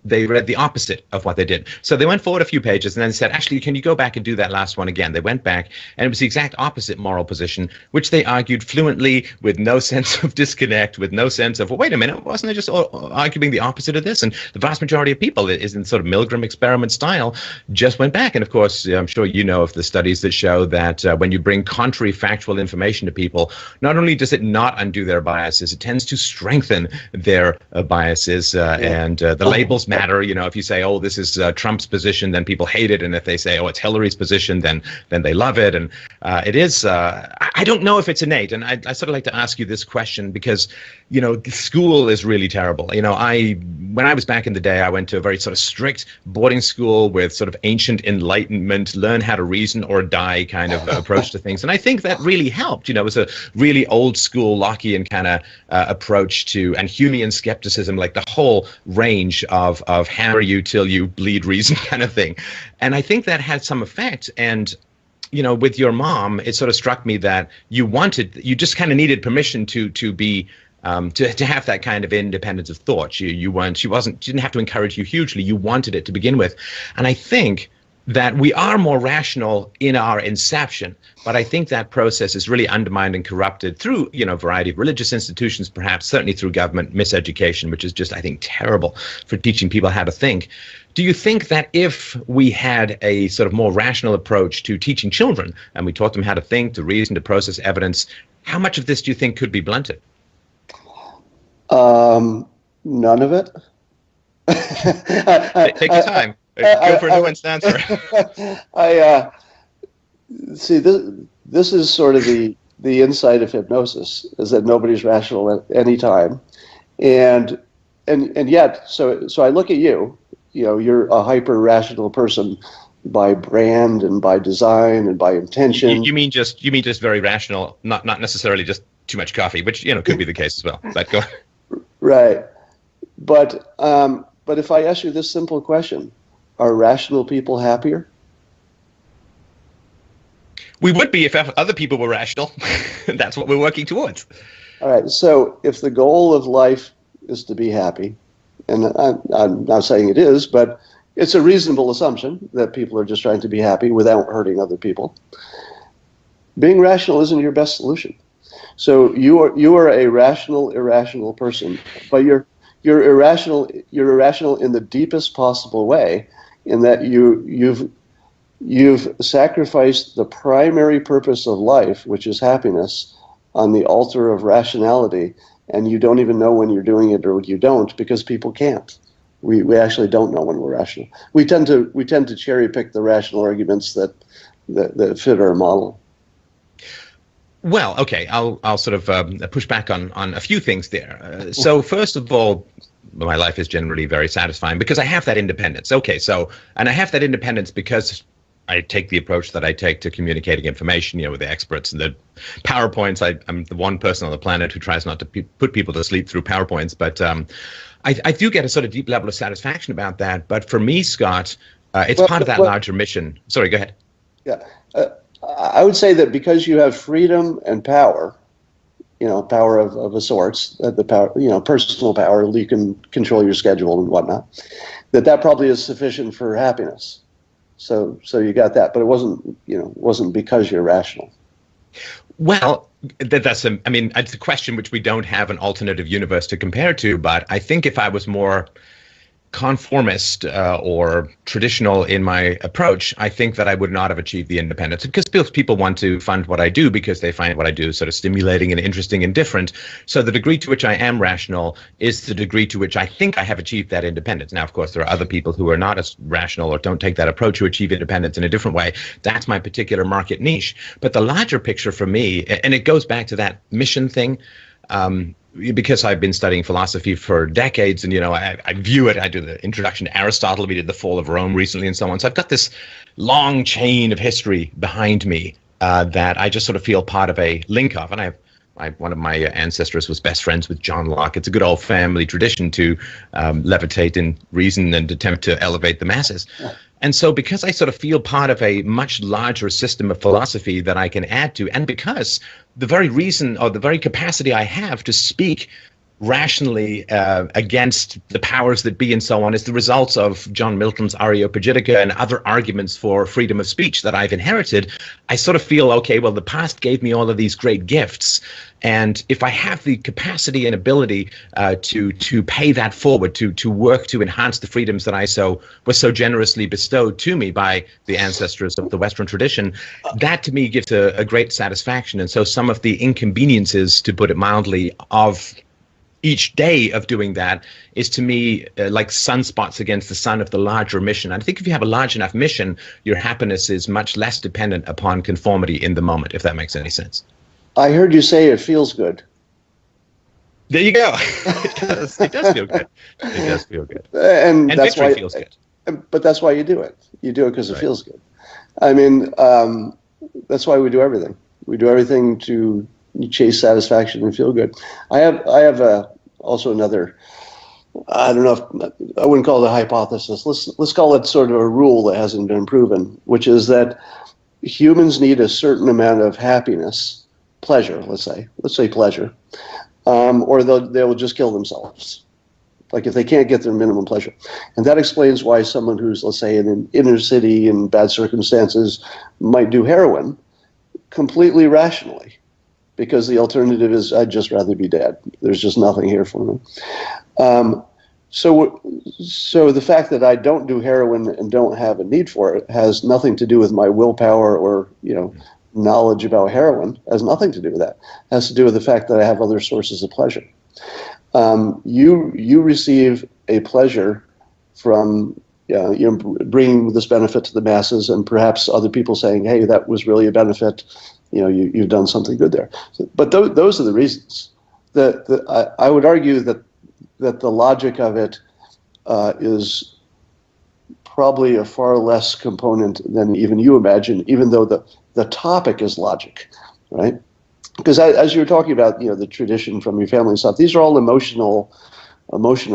they read the opposite of what they did. So they went forward a few pages and then said, actually, can you go back and do that last one again? They went back and it was the exact opposite moral position, which they argued fluently with no sense of disconnect, with no sense of, well, wait a minute, wasn't I just arguing the opposite of this? And the vast majority of people, it is in sort of Milgram experiment style, just went back. And of course, I'm sure you know of the studies that show that when you bring contrary factual information to people, not only does it not undo their biases, it tends to strengthen their biases and the labels matter. If you say, oh, this is Trump's position, then people hate it. And if they say, oh, it's Hillary's position, then they love it. And it is, I don't know if it's innate. And I sort of like to ask you this question because, school is really terrible. When I was back in the day, I went to a very sort of strict boarding school with sort of ancient enlightenment, learn how to reason or die kind of approach to things. And I think that really helped. It was a really old school Lockean kind of approach to, and Humean skepticism, like the whole range of hammer you till you bleed reason kind of thing. And I think that had some effect. And, with your mom, it sort of struck me that you just kind of needed permission to be to have that kind of independence of thought. She didn't have to encourage you hugely. You wanted it to begin with. And I think that we are more rational in our inception, but I think that process is really undermined and corrupted through, a variety of religious institutions, perhaps, certainly through government miseducation, which is just, I think, terrible for teaching people how to think. Do you think that if we had a sort of more rational approach to teaching children, and we taught them how to think, to reason, to process evidence, how much of this do you think could be blunted? None of it. Take your time. Go for a nuanced answer. See, this is sort of the insight of hypnosis, is that nobody's rational at any time, and yet, so I look at you. You're a hyper rational person by brand and by design and by intention. You mean just very rational, not necessarily just too much coffee, which could be the case as well. But go. Right, but if I ask you this simple question, are rational people happier? We would be if other people were rational. That's what we're working towards. All right. So if the goal of life is to be happy, and I'm not saying it is, but it's a reasonable assumption that people are just trying to be happy without hurting other people, being rational isn't your best solution. So you are a rational, irrational person, but you're irrational in the deepest possible way, in that you've sacrificed the primary purpose of life, which is happiness, on the altar of rationality, and you don't even know when you're doing it or you don't, because people can't. We actually don't know when we're rational. We tend to cherry pick the rational arguments that fit our model. Well, okay, I'll sort of push back on a few things there. So first of all, my life is generally very satisfying because I have that independence. Okay, and I have that independence because I take the approach that I take to communicating information, with the experts and the PowerPoints. I'm the one person on the planet who tries not to put people to sleep through PowerPoints, but I do get a sort of deep level of satisfaction about that. But for me, Scott, it's part of that larger mission. Sorry, go ahead. Yeah, I would say that because you have freedom and power, power of a sorts, the power, personal power, you can control your schedule and whatnot, that probably is sufficient for happiness. So you got that, but it wasn't because you're rational. Well, it's a question which we don't have an alternative universe to compare to, but I think if I was more conformist or traditional in my approach, I think that I would not have achieved the independence, because people want to fund what I do because they find what I do sort of stimulating and interesting and different. So the degree to which I am rational is the degree to which I think I have achieved that independence. Now, of course, there are other people who are not as rational or don't take that approach who achieve independence in a different way. That's my particular market niche. But the larger picture for me, and it goes back to that mission thing, because I've been studying philosophy for decades, and I view it. I do the introduction to Aristotle. We did the fall of Rome recently, and so on. So I've got this long chain of history behind me that I just sort of feel part of a link of. And one of my ancestors was best friends with John Locke. It's a good old family tradition to levitate in reason and attempt to elevate the masses. And so because I sort of feel part of a much larger system of philosophy that I can add to, and because the very reason or the very capacity I have to speak rationally against the powers that be and so on is the results of John Milton's Areopagitica and other arguments for freedom of speech that I've inherited, I sort of feel, okay, well, the past gave me all of these great gifts. And if I have the capacity and ability to pay that forward, to work to enhance the freedoms that was so generously bestowed to me by the ancestors of the Western tradition, that to me gives a great satisfaction. And so some of the inconveniences, to put it mildly, of each day of doing that is to me like sunspots against the sun of the larger mission. And I think if you have a large enough mission, your happiness is much less dependent upon conformity in the moment, if that makes any sense. I heard you say it feels good. There you go. It does feel good. It does feel good. And that's victory why, feels good. But that's why you do it. You do it because it feels good. I mean, that's why we do everything. We do everything to chase satisfaction and feel good. I have also another, I don't know if, I wouldn't call it a hypothesis. Let's call it sort of a rule that hasn't been proven, which is that humans need a certain amount of happiness, pleasure, let's say pleasure, or they will just kill themselves. Like if they can't get their minimum pleasure. And that explains why someone who's, let's say, in an inner city in bad circumstances might do heroin completely rationally, because the alternative is, I'd just rather be dead. There's just nothing here for me. So the fact that I don't do heroin and don't have a need for it has nothing to do with my willpower or, knowledge about heroin. It has nothing to do with that. It has to do with the fact that I have other sources of pleasure. You receive a pleasure from bringing this benefit to the masses, and perhaps other people saying, "Hey, that was really a benefit. You've done something good there." But those are the reasons. I would argue that the logic of it is probably a far less component than even you imagine, even though the topic is logic, right? Because as you were talking about, the tradition from your family and stuff, these are all emotional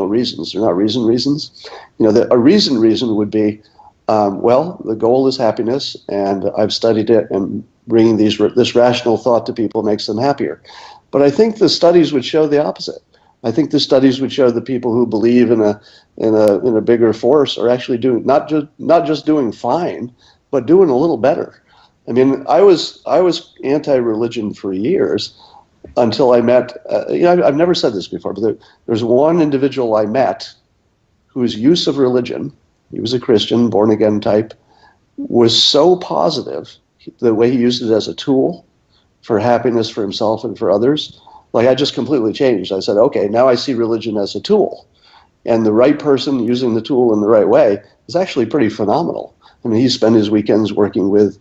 reasons. They're not reasons. A reason would be, well, the goal is happiness, and I've studied it, and bringing this rational thought to people makes them happier. But I think the studies would show the opposite. I think the studies would show that people who believe in a bigger force are actually doing not just doing fine, but doing a little better. I mean, I was anti-religion for years until I met. I've never said this before, but there's one individual I met whose use of religion, he was a Christian, born again type, was so positive. The way he used it as a tool for happiness for himself and for others, like I just completely changed. I said, okay, now I see religion as a tool, and the right person using the tool in the right way is actually pretty phenomenal. I mean, he spent his weekends working with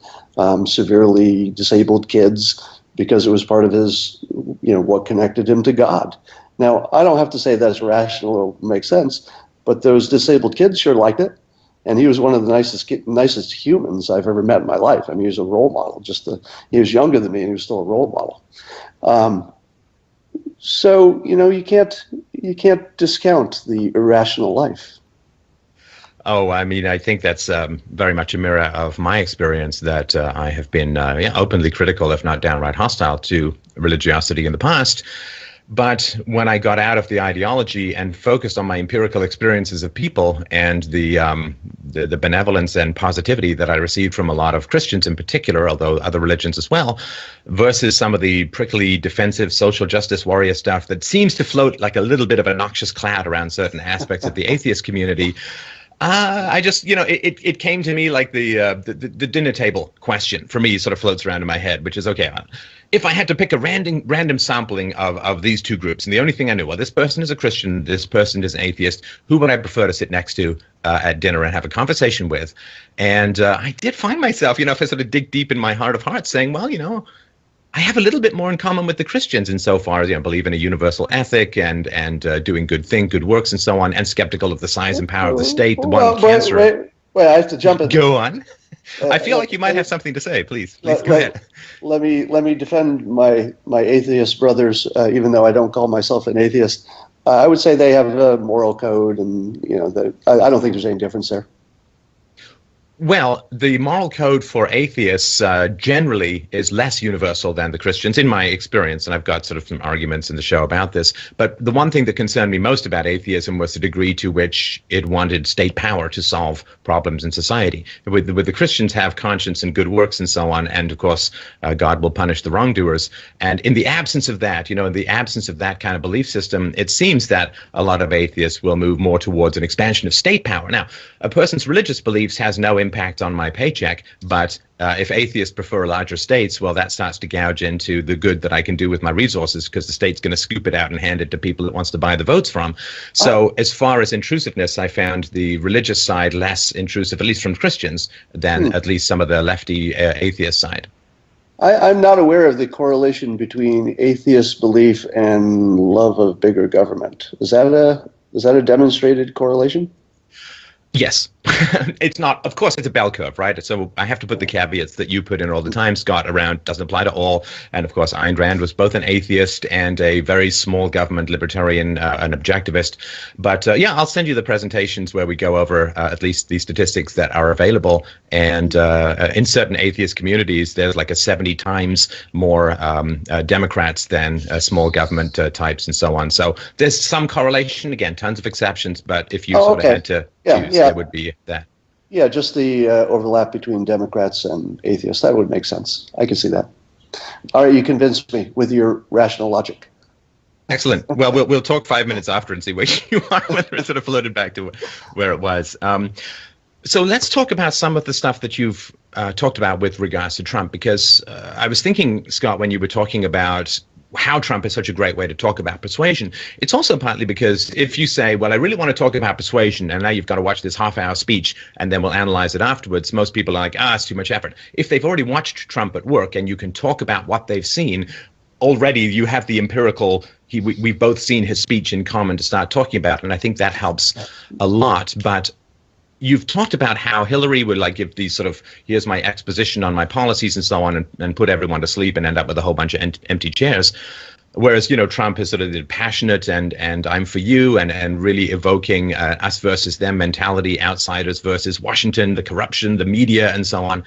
severely disabled kids because it was part of his, what connected him to God. Now, I don't have to say that's rational or makes sense, but those disabled kids sure liked it. And he was one of the nicest humans I've ever met in my life. I mean, he was a role model. He was younger than me, and he was still a role model. So you can't discount the irrational life. Oh, I mean, I think that's very much a mirror of my experience, that I have been openly critical, if not downright hostile, to religiosity in the past. But when I got out of the ideology and focused on my empirical experiences of people and the benevolence and positivity that I received from a lot of Christians in particular, although other religions as well, versus some of the prickly, defensive, social justice warrior stuff that seems to float like a little bit of a noxious cloud around certain aspects of the atheist community, I just, it came to me like the dinner table question for me sort of floats around in my head, which is, okay, if I had to pick a random sampling of these two groups, and the only thing I knew, well, this person is a Christian, this person is an atheist, who would I prefer to sit next to at dinner and have a conversation with? And I did find myself, if I sort of dig deep in my heart of hearts, saying, well, I have a little bit more in common with the Christians insofar as, believe in a universal ethic and doing good works and so on, and skeptical of the size and power of the state, the one cancer. Wait, I have to jump in. Go on. I feel like you might have something to say. Please go ahead. Let me defend my atheist brothers, even though I don't call myself an atheist. I would say they have a moral code, and I don't think there's any difference there. Well, the moral code for atheists generally is less universal than the Christians, in my experience, and I've got sort of some arguments in the show about this. But the one thing that concerned me most about atheism was the degree to which it wanted state power to solve problems in society. With the Christians have conscience and good works and so on, and of course, God will punish the wrongdoers. And in the absence of that, in the absence of that kind of belief system, it seems that a lot of atheists will move more towards an expansion of state power. Now, a person's religious beliefs has no impact on my paycheck, but if atheists prefer larger states, well, that starts to gouge into the good that I can do with my resources, because the state's going to scoop it out and hand it to people it wants to buy the votes from. So as far as intrusiveness, I found the religious side less intrusive, at least from Christians, than at least some of the lefty atheist side. I'm not aware of the correlation between atheist belief and love of bigger government. Is that a demonstrated correlation? Yes. it's not, of course, it's a bell curve, right? So I have to put the caveats that you put in all the time, Scott, around doesn't apply to all. And of course, Ayn Rand was both an atheist and a very small government libertarian, an objectivist. But yeah, I'll send you the presentations where we go over at least the statistics that are available. And in certain atheist communities, there's like a 70 times more Democrats than small government types and so on. So there's some correlation, again, tons of exceptions. But if you sort of had to choose, there would be that. Yeah, just the overlap between Democrats and atheists. That would make sense. I can see that. All right, you convinced me with your rational logic. Excellent. Well, we'll talk 5 minutes after and see where you are, whether it sort of floated back to where it was. So let's talk about some of the stuff that you've talked about with regards to Trump, because I was thinking, Scott, when you were talking about how Trump is such a great way to talk about persuasion, it's also partly because if you say, well, I really want to talk about persuasion, and now you've got to watch this half-hour speech, and then we'll analyze it afterwards, most people are like, it's too much effort. If they've already watched Trump at work and you can talk about what they've seen, already you have the empirical, we've both seen his speech in common to start talking about, and I think that helps a lot. But you've talked about how Hillary would like give these sort of, here's my exposition on my policies and so on, and put everyone to sleep and end up with a whole bunch of empty chairs. Whereas, Trump is sort of passionate and I'm for you and really evoking us versus them mentality, outsiders versus Washington, the corruption, the media, and so on.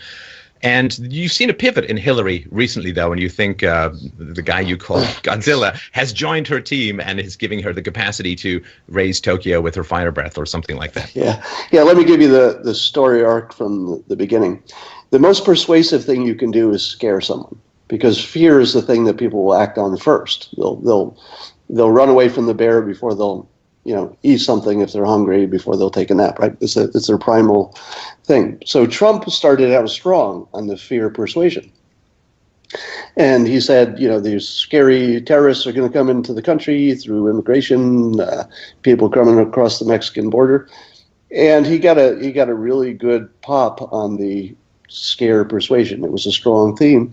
And you've seen a pivot in Hillary recently, though, and you think the guy you call Godzilla has joined her team and is giving her the capacity to raise Tokyo with her fire breath or something like that. Yeah. Let me give you the story arc from the beginning. The most persuasive thing you can do is scare someone, because fear is the thing that people will act on first. They'll run away from the bear before they'll eat something if they're hungry, before they'll take a nap, right? It's their primal thing. So Trump started out strong on the fear persuasion. And he said, these scary terrorists are going to come into the country through immigration, people coming across the Mexican border. And he got a really good pop on the scare persuasion. It was a strong theme.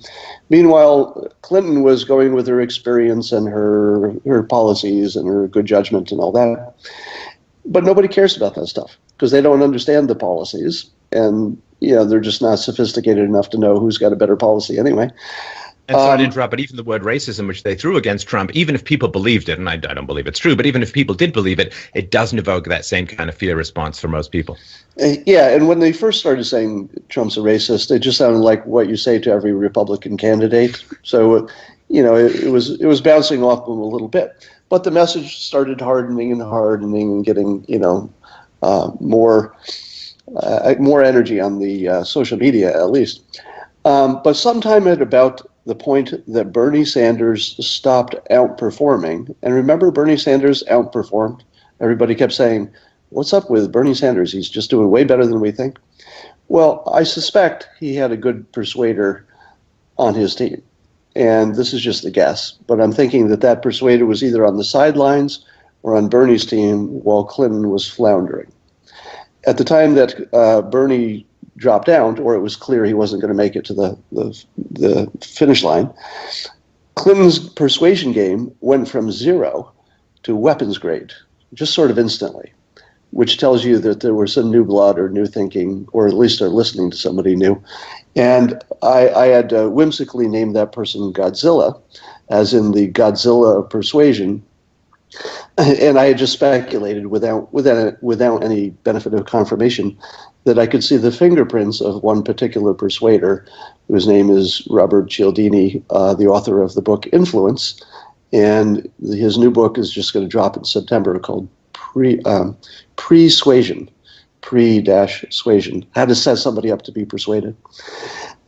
Meanwhile, Clinton was going with her experience and her policies and her good judgment and all that. But nobody cares about that stuff because they don't understand the policies, and they're just not sophisticated enough to know who's got a better policy anyway. And sorry to interrupt, but even the word racism, which they threw against Trump, even if people believed it, and I don't believe it's true, but even if people did believe it, it doesn't evoke that same kind of fear response for most people. Yeah, and when they first started saying Trump's a racist, it just sounded like what you say to every Republican candidate. So, it was bouncing off them a little bit. But the message started hardening and getting, more energy on the social media, at least. But sometime at about the point that Bernie Sanders stopped outperforming, and remember, Bernie Sanders outperformed. Everybody kept saying, what's up with Bernie Sanders? He's just doing way better than we think. Well, I suspect he had a good persuader on his team. And this is just a guess, but I'm thinking that persuader was either on the sidelines or on Bernie's team while Clinton was floundering. At the time that Bernie dropped out, or it was clear he wasn't going to make it to the finish line, Clinton's persuasion game went from 0 to weapons grade, just sort of instantly, which tells you that there was some new blood or new thinking, or at least they're listening to somebody new. And I had whimsically named that person Godzilla, as in the Godzilla of persuasion. And I had just speculated without any benefit of confirmation that I could see the fingerprints of one particular persuader, whose name is Robert Cialdini, the author of the book Influence. And his new book is just going to drop in September, called Pre-Suasion. Pre-suasion. How to set somebody up to be persuaded.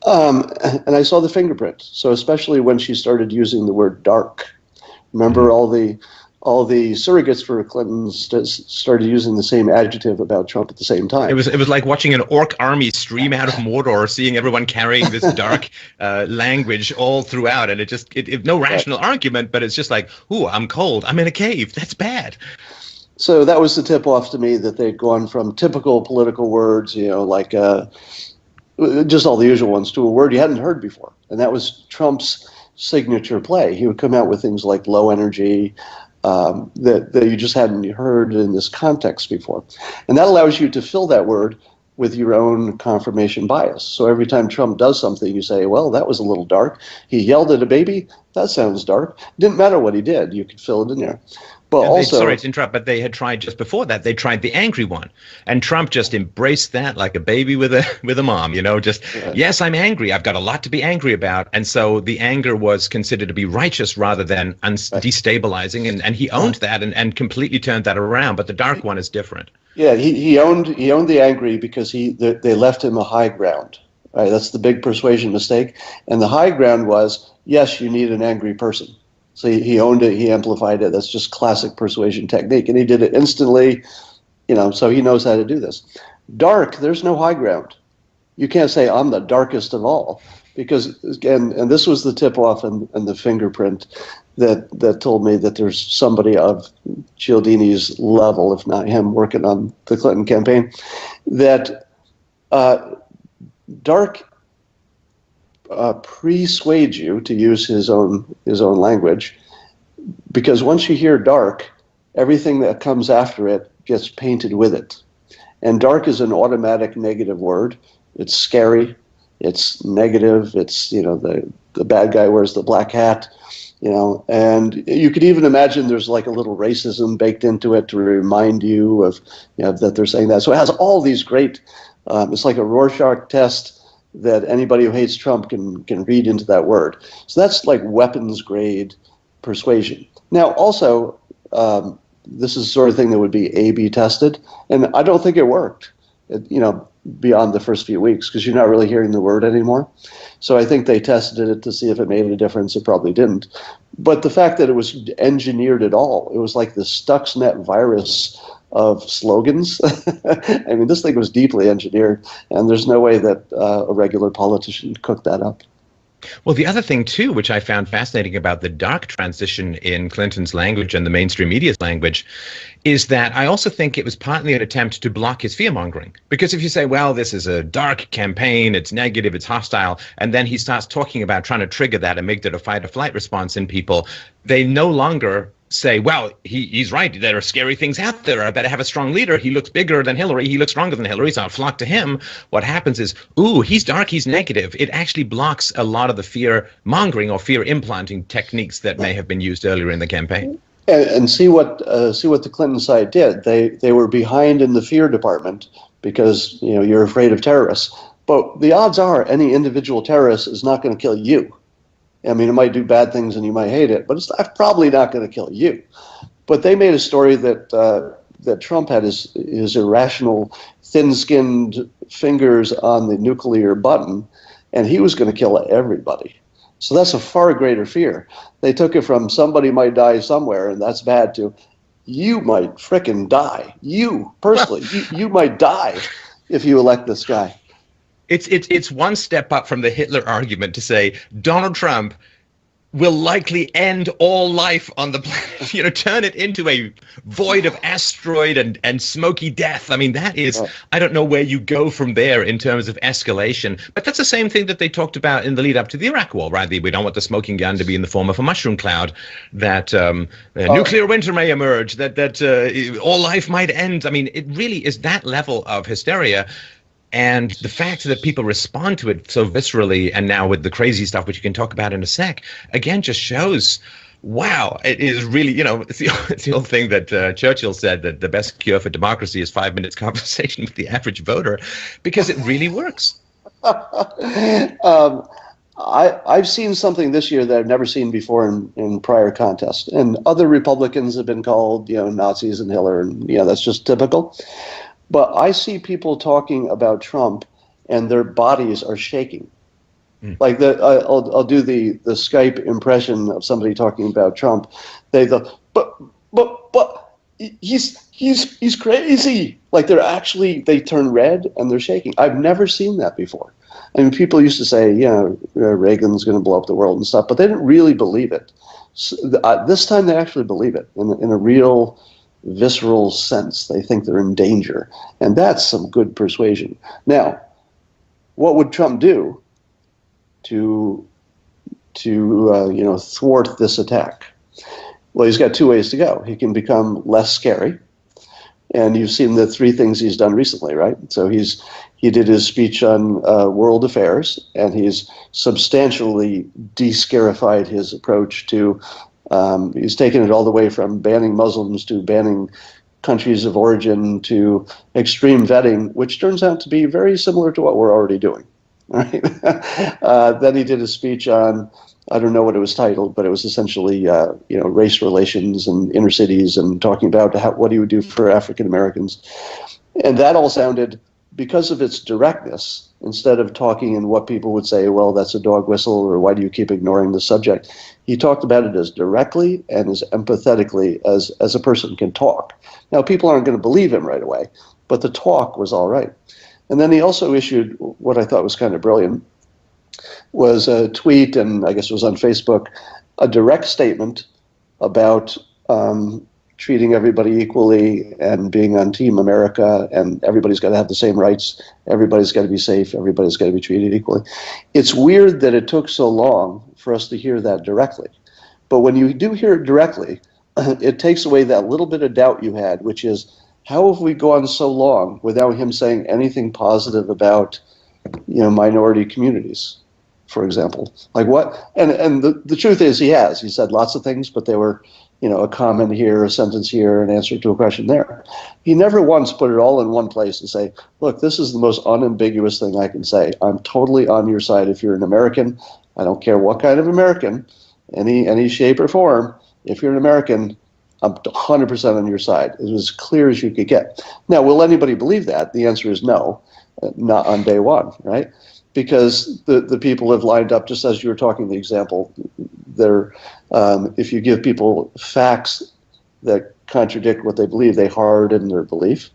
And I saw the fingerprint. So especially when she started using the word dark. Remember, all the surrogates for Clinton started using the same adjective about Trump at the same time. It was like watching an orc army stream out of Mordor, seeing everyone carrying this dark language all throughout, and it no rational argument, but it's just like, ooh, I'm cold, I'm in a cave, that's bad. So that was the tip-off to me that they'd gone from typical political words, like just all the usual ones, to a word you hadn't heard before. And that was Trump's signature play. He would come out with things like low energy, that you just hadn't heard in this context before. And that allows you to fill that word with your own confirmation bias. So every time Trump does something, you say, well, that was a little dark. He yelled at a baby. That sounds dark. Didn't matter what he did. You could fill it in there. But And also, sorry to interrupt, but they had tried just before that. They tried the angry one, and Trump just embraced that like a baby with a mom. Just yes, I'm angry. I've got a lot to be angry about, and so the anger was considered to be righteous rather than destabilizing, and he owned that and completely turned that around. But the dark one is different. Yeah, he owned the angry because they left him a high ground. Right, that's the big persuasion mistake, and the high ground was yes, you need an angry person. So he owned it, he amplified it. That's just classic persuasion technique. And he did it instantly, so he knows how to do this. Dark, there's no high ground. You can't say, I'm the darkest of all. Because, again, and this was the tip-off and the fingerprint that told me that there's somebody of Cialdini's level, if not him, working on the Clinton campaign, that dark persuades you, to use his own language, because once you hear dark, everything that comes after it gets painted with it. And dark is an automatic negative word. It's scary. It's negative. It's, the bad guy wears the black hat, and you could even imagine there's like a little racism baked into it to remind you of, that they're saying that. So it has all these great, it's like a Rorschach test that anybody who hates Trump can read into that word. So that's like weapons grade persuasion. Now, also, this is the sort of thing that would be A/B tested, and I don't think it worked, beyond the first few weeks, because you're not really hearing the word anymore. So I think they tested it to see if it made a difference. It probably didn't. But the fact that it was engineered at all, it was like the Stuxnet virus of slogans. I mean, this thing was deeply engineered, and there's no way that a regular politician cooked that up. Well, the other thing, too, which I found fascinating about the dark transition in Clinton's language and the mainstream media's language, is that I also think it was partly an attempt to block his fear-mongering. Because if you say, well, this is a dark campaign, it's negative, it's hostile, and then he starts talking about trying to trigger that amygdala fight-or-flight response in people, they no longer say, well, he's right, there are scary things out there, I better have a strong leader, he looks bigger than Hillary, he looks stronger than Hillary, so I'll flock to him. What happens is, ooh, he's dark, he's negative. It actually blocks a lot of the fear-mongering or fear-implanting techniques that may have been used earlier in the campaign. And see what the Clinton side did. They were behind in the fear department because you're afraid of terrorists. But the odds are any individual terrorist is not going to kill you. I mean, it might do bad things and you might hate it, but it's probably not going to kill you. But they made a story that Trump had his irrational, thin-skinned fingers on the nuclear button, and he was going to kill everybody. So that's a far greater fear. They took it from somebody might die somewhere, and that's bad, to you might frickin' die. You, personally, you might die if you elect this guy. It's one step up from the Hitler argument to say Donald Trump will likely end all life on the planet, turn it into a void of asteroid and smoky death. I mean, that is, I don't know where you go from there in terms of escalation. But that's the same thing that they talked about in the lead up to the Iraq war, right? We don't want the smoking gun to be in the form of a mushroom cloud, that nuclear winter may emerge, that all life might end. I mean, it really is that level of hysteria. And the fact that people respond to it so viscerally, and now with the crazy stuff, which you can talk about in a sec, again, just shows, wow, it is really, it's the old thing that Churchill said, that the best cure for democracy is 5 minutes conversation with the average voter, because it really works. I've seen something this year that I've never seen before in prior contests. And other Republicans have been called, Nazis and Hitler, and, that's just typical. But I see people talking about Trump, and their bodies are shaking. Like I'll do the Skype impression of somebody talking about Trump. They go, but he's crazy. Like they turn red and they're shaking. I've never seen that before. I mean, people used to say, Reagan's going to blow up the world and stuff, but they didn't really believe it. So, this time they actually believe it in a real, visceral sense. They think they're in danger, and that's some good persuasion. Now, what would Trump do to thwart this attack? Well, he's got two ways to go. He can become less scary, And you've seen the three things he's done recently, right? So he did his speech on world affairs, and he's substantially de-scarified his approach to. He's taken it all the way from banning Muslims to banning countries of origin to extreme vetting, which turns out to be very similar to what we're already doing. Right? Then he did a speech on, I don't know what it was titled, but it was essentially race relations and inner cities, and talking about what he would do for African Americans. And that all sounded, because of its directness, instead of talking in what people would say, well, that's a dog whistle, or why do you keep ignoring the subject? He talked about it as directly and as empathetically as a person can talk. Now, people aren't going to believe him right away, but the talk was all right. And then he also issued what I thought was kind of brilliant, was a tweet, and I guess it was on Facebook, a direct statement about treating everybody equally and being on Team America, and everybody's got to have the same rights, everybody's got to be safe, everybody's got to be treated equally. It's weird that it took so long for us to hear that directly. But when you do hear it directly, it takes away that little bit of doubt you had, which is, how have we gone so long without him saying anything positive about, minority communities, for example? Like what? And the truth is, he said lots of things, but they were, a comment here, a sentence here, an answer to a question there. He never once put it all in one place and say, look, this is the most unambiguous thing I can say. I'm totally on your side if you're an American. I don't care what kind of American, any shape or form. If you're an American, I'm 100% on your side. It was as clear as you could get. Now, will anybody believe that? The answer is no, not on day one, right? Because the people have lined up, just as you were talking, the example, if you give people facts that contradict what they believe, they harden their belief.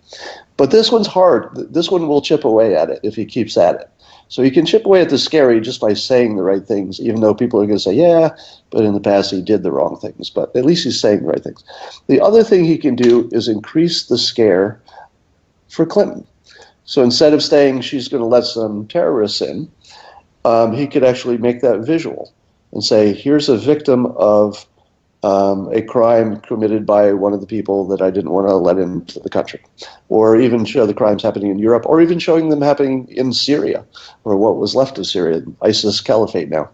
But this one's hard. This one will chip away at it if he keeps at it. So you can chip away at the scary just by saying the right things, even though people are going to say, yeah, but in the past he did the wrong things. But at least he's saying the right things. The other thing he can do is increase the scare for Clinton. So instead of saying she's going to let some terrorists in, he could actually make that visual and say, here's a victim of a crime committed by one of the people that I didn't want to let into the country. Or even show the crimes happening in Europe, or even showing them happening in Syria, or what was left of Syria, ISIS caliphate now.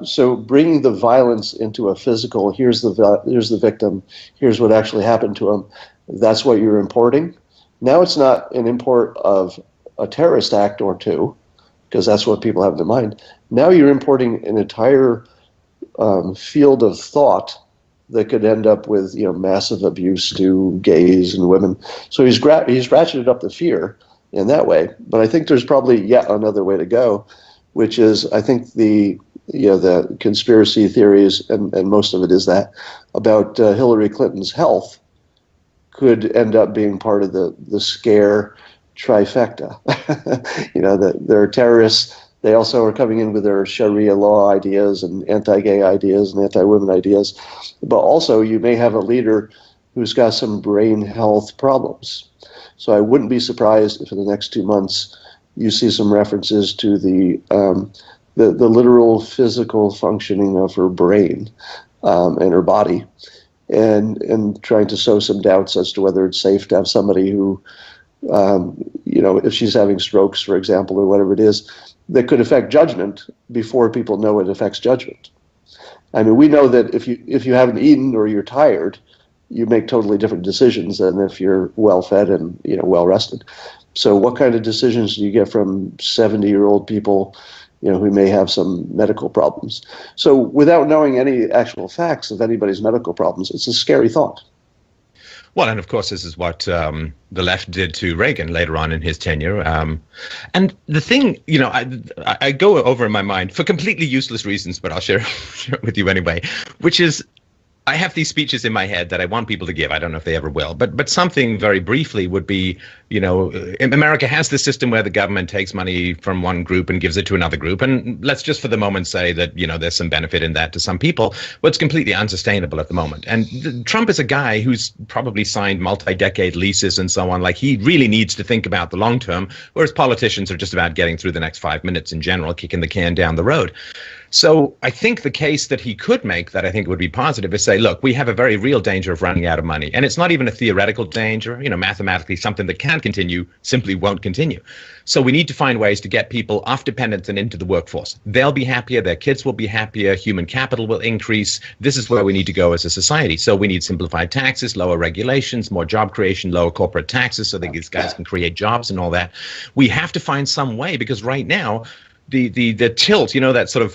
So bringing the violence into a physical, here's the victim, here's what actually happened to him, that's what you're importing. Now it's not an import of a terrorist act or two, because that's what people have in their mind. Now you're importing an entire field of thought that could end up with massive abuse to gays and women. So he's ratcheted up the fear in that way. But I think there's probably yet another way to go, which is, I think the conspiracy theories, and most of it is that, about Hillary Clinton's health could end up being part of the scare trifecta. That they're terrorists. They also are coming in with their Sharia law ideas and anti-gay ideas and anti-women ideas. But also you may have a leader who's got some brain health problems. So I wouldn't be surprised if in the next 2 months you see some references to the literal physical functioning of her brain and her body, and trying to sow some doubts as to whether it's safe to have somebody who, if she's having strokes, for example, or whatever it is, that could affect judgment before people know it affects judgment. I mean, we know that if you haven't eaten or you're tired, you make totally different decisions than if you're well fed and well rested. So what kind of decisions do you get from 70-year-old people, who may have some medical problems? So without knowing any actual facts of anybody's medical problems, it's a scary thought. Well, and of course, this is what the left did to Reagan later on in his tenure. And the thing, I go over in my mind for completely useless reasons, but I'll share it with you anyway, which is I have these speeches in my head that I want people to give. I don't know if they ever will, but something very briefly would be America has this system where the government takes money from one group and gives it to another group. And let's just for the moment say that, there's some benefit in that to some people, but it's completely unsustainable at the moment. And Trump is a guy who's probably signed multi-decade leases and so on. Like, he really needs to think about the long term, whereas politicians are just about getting through the next 5 minutes in general, kicking the can down the road. So I think the case that he could make that I think would be positive is say, look, we have a very real danger of running out of money. And it's not even a theoretical danger. Mathematically, something that can continue simply won't continue. So we need to find ways to get people off dependence and into the workforce. They'll be happier. Their kids will be happier. Human capital will increase. This is where we need to go as a society. So we need simplified taxes, lower regulations, more job creation, lower corporate taxes so that these guys can create jobs and all that. We have to find some way, because right now, the tilt, that sort of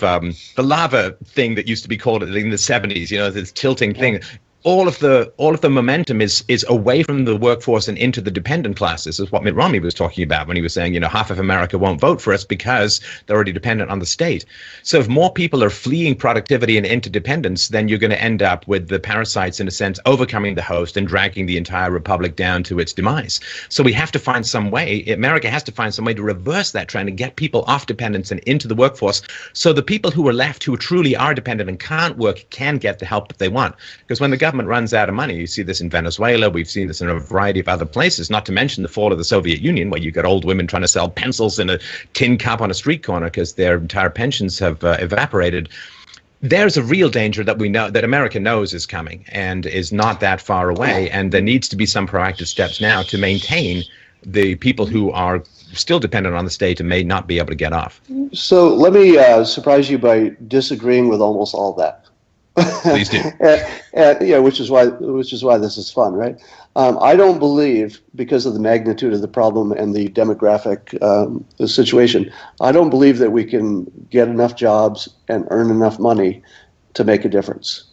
the lava thing that used to be called in the 70s, this tilting thing. All of the momentum is away from the workforce and into the dependent classes. Is what Mitt Romney was talking about when he was saying, half of America won't vote for us because they're already dependent on the state. So if more people are fleeing productivity and into dependence, then you're going to end up with the parasites, in a sense, overcoming the host and dragging the entire republic down to its demise. So we have to find some way, America has to find some way to reverse that trend and get people off dependence and into the workforce, so the people who are left who truly are dependent and can't work can get the help that they want. Because when the government runs out of money, you see this in Venezuela, we've seen this in a variety of other places, not to mention the fall of the Soviet Union, where you got old women trying to sell pencils in a tin cup on a street corner because their entire pensions have evaporated. There's a real danger that we know, that America knows is coming and is not that far away, and there needs to be some proactive steps now to maintain the people who are still dependent on the state and may not be able to get off. So let me surprise you by disagreeing with almost all that. Please do. Which is why this is fun, right? I don't believe, because of the magnitude of the problem and the demographic situation, I don't believe that we can get enough jobs and earn enough money to make a difference,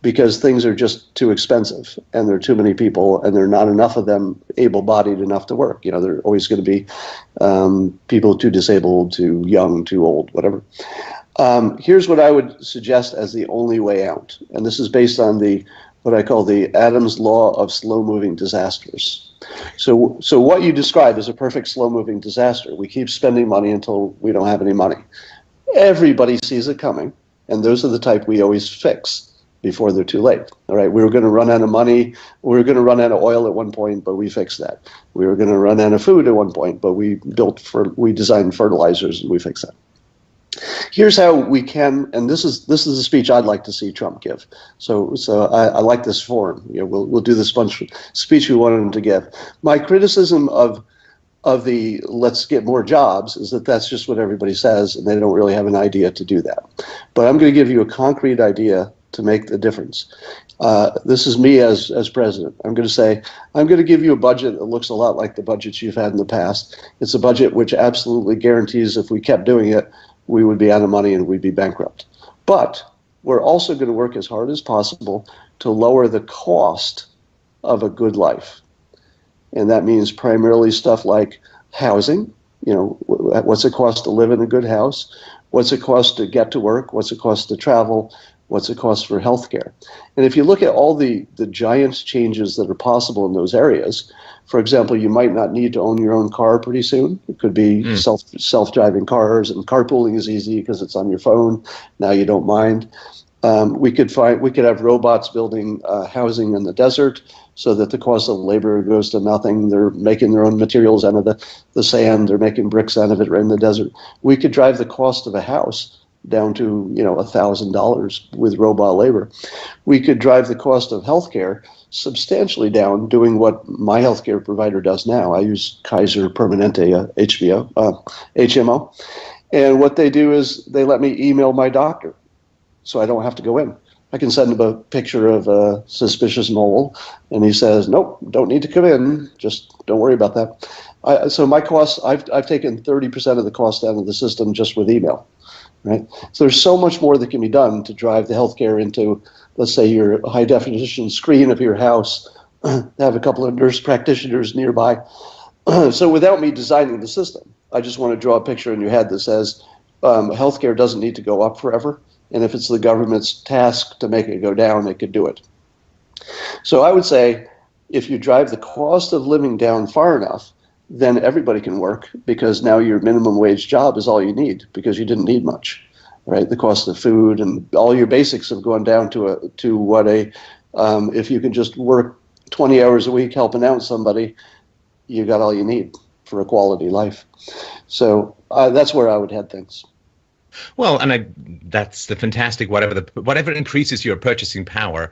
because things are just too expensive and there are too many people and there are not enough of them able-bodied enough to work. There are always going to be people too disabled, too young, too old, whatever. Here's what I would suggest as the only way out, and this is based on what I call the Adams law of slow-moving disasters. So what you describe is a perfect slow-moving disaster. We keep spending money until we don't have any money. Everybody sees it coming, and those are the type we always fix before they're too late. All right, we were going to run out of money. We were going to run out of oil at one point, but we fixed that. We were going to run out of food at one point, but we designed fertilizers and we fixed that. Here's how we can, and this is the speech I'd like to see Trump give. So I like this forum. We'll do this speech we wanted him to give. My criticism of the let's get more jobs is that that's just what everybody says, and they don't really have an idea to do that. But I'm going to give you a concrete idea to make the difference. This is me as president. I'm going to say, I'm going to give you a budget that looks a lot like the budgets you've had in the past. It's a budget which absolutely guarantees if we kept doing it, we would be out of money and we'd be bankrupt. But we're also going to work as hard as possible to lower the cost of a good life. And that means primarily stuff like housing. What's it cost to live in a good house? What's it cost to get to work? What's it cost to travel? What's it cost for healthcare? And if you look at all the giant changes that are possible in those areas, for example, you might not need to own your own car pretty soon. It could be self-driving cars, and carpooling is easy because it's on your phone. Now you don't mind. We could have robots building housing in the desert so that the cost of labor goes to nothing. They're making their own materials out of the sand. They're making bricks out of it right in the desert. We could drive the cost of a house down to $1,000 with robot labor. We could drive the cost of healthcare substantially down, doing what my healthcare provider does now. I use Kaiser Permanente HMO, and what they do is they let me email my doctor, so I don't have to go in. I can send him a picture of a suspicious mole, and he says, "Nope, don't need to come in. Just don't worry about that." So my costs, I've taken 30% of the cost out of the system just with email. Right? So there's so much more that can be done to drive the healthcare into, let's say, your high-definition screen of your house, have a couple of nurse practitioners nearby. So without me designing the system, I just want to draw a picture in your head that says healthcare doesn't need to go up forever, and if it's the government's task to make it go down, it could do it. So I would say if you drive the cost of living down far enough, then everybody can work, because now your minimum wage job is all you need, because you didn't need much, right? The cost of food and all your basics have gone down to what if you can just work 20 hours a week helping out somebody, you got all you need for a quality life. So that's where I would head things. Well, and that's the fantastic. Whatever increases your purchasing power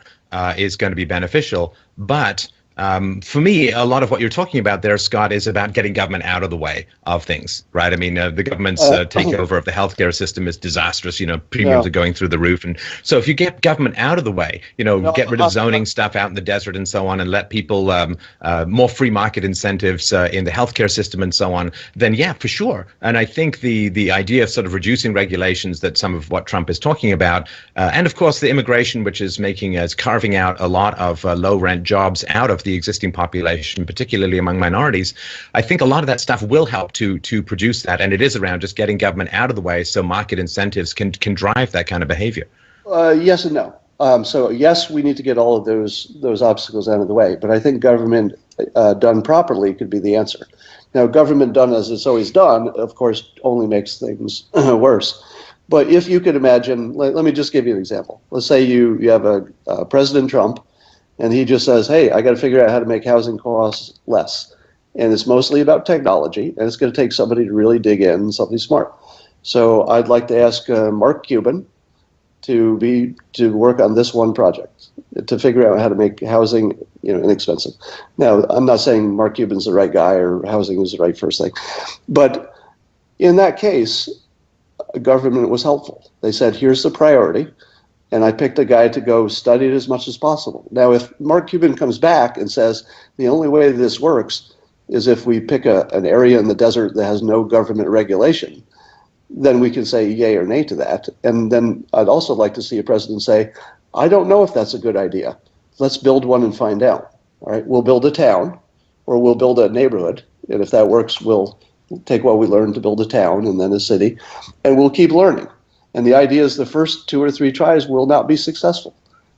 is going to be beneficial. But for me, a lot of what you're talking about there, Scott, is about getting government out of the way of things, right? I mean, the government's takeover of the healthcare system is disastrous. Premiums are going through the roof. And so if you get government out of the way, get rid of zoning stuff out in the desert and so on, and let people more free market incentives in the healthcare system and so on, then yeah, for sure. And I think the idea of sort of reducing regulations, that some of what Trump is talking about, and of course the immigration, which is carving out a lot of low rent jobs out of the existing population, particularly among minorities, I think a lot of that stuff will help to produce that. And it is around just getting government out of the way so market incentives can drive that kind of behavior. Yes and no. So yes, we need to get all of those obstacles out of the way. But I think government done properly could be the answer. Now, government done as it's always done, of course, only makes things worse. But if you could imagine, let me just give you an example. Let's say you have a President Trump, and he just says, hey, I got to figure out how to make housing costs less. And it's mostly about technology, and it's going to take somebody to really dig in, somebody smart. So I'd like to ask Mark Cuban to work on this one project, to figure out how to make housing inexpensive. Now, I'm not saying Mark Cuban's the right guy or housing is the right first thing. But in that case, government was helpful. They said, here's the priority. And I picked a guy to go study it as much as possible. Now, if Mark Cuban comes back and says, the only way this works is if we pick an area in the desert that has no government regulation, then we can say yay or nay to that. And then I'd also like to see a president say, I don't know if that's a good idea. Let's build one and find out. All right, we'll build a town, or we'll build a neighborhood. And if that works, we'll take what we learned to build a town and then a city, and we'll keep learning. And the idea is the first 2 or 3 tries will not be successful.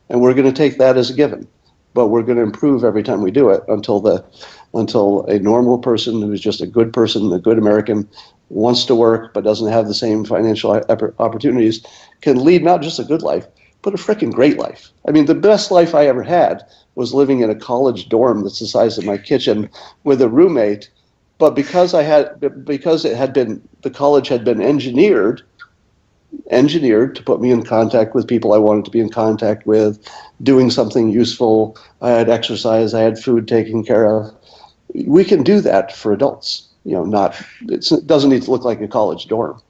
And we're going to take that as a given. But we're going to improve every time we do it until a normal person who's just a good person, a good American, wants to work but doesn't have the same financial opportunities, can lead not just a good life, but a freaking great life. I mean, the best life I ever had was living in a college dorm that's the size of my kitchen with a roommate. But because the college had been engineered to put me in contact with people I wanted to be in contact with, doing something useful. I had exercise, I had food taken care of. We can do that for adults. It doesn't need to look like a college dorm.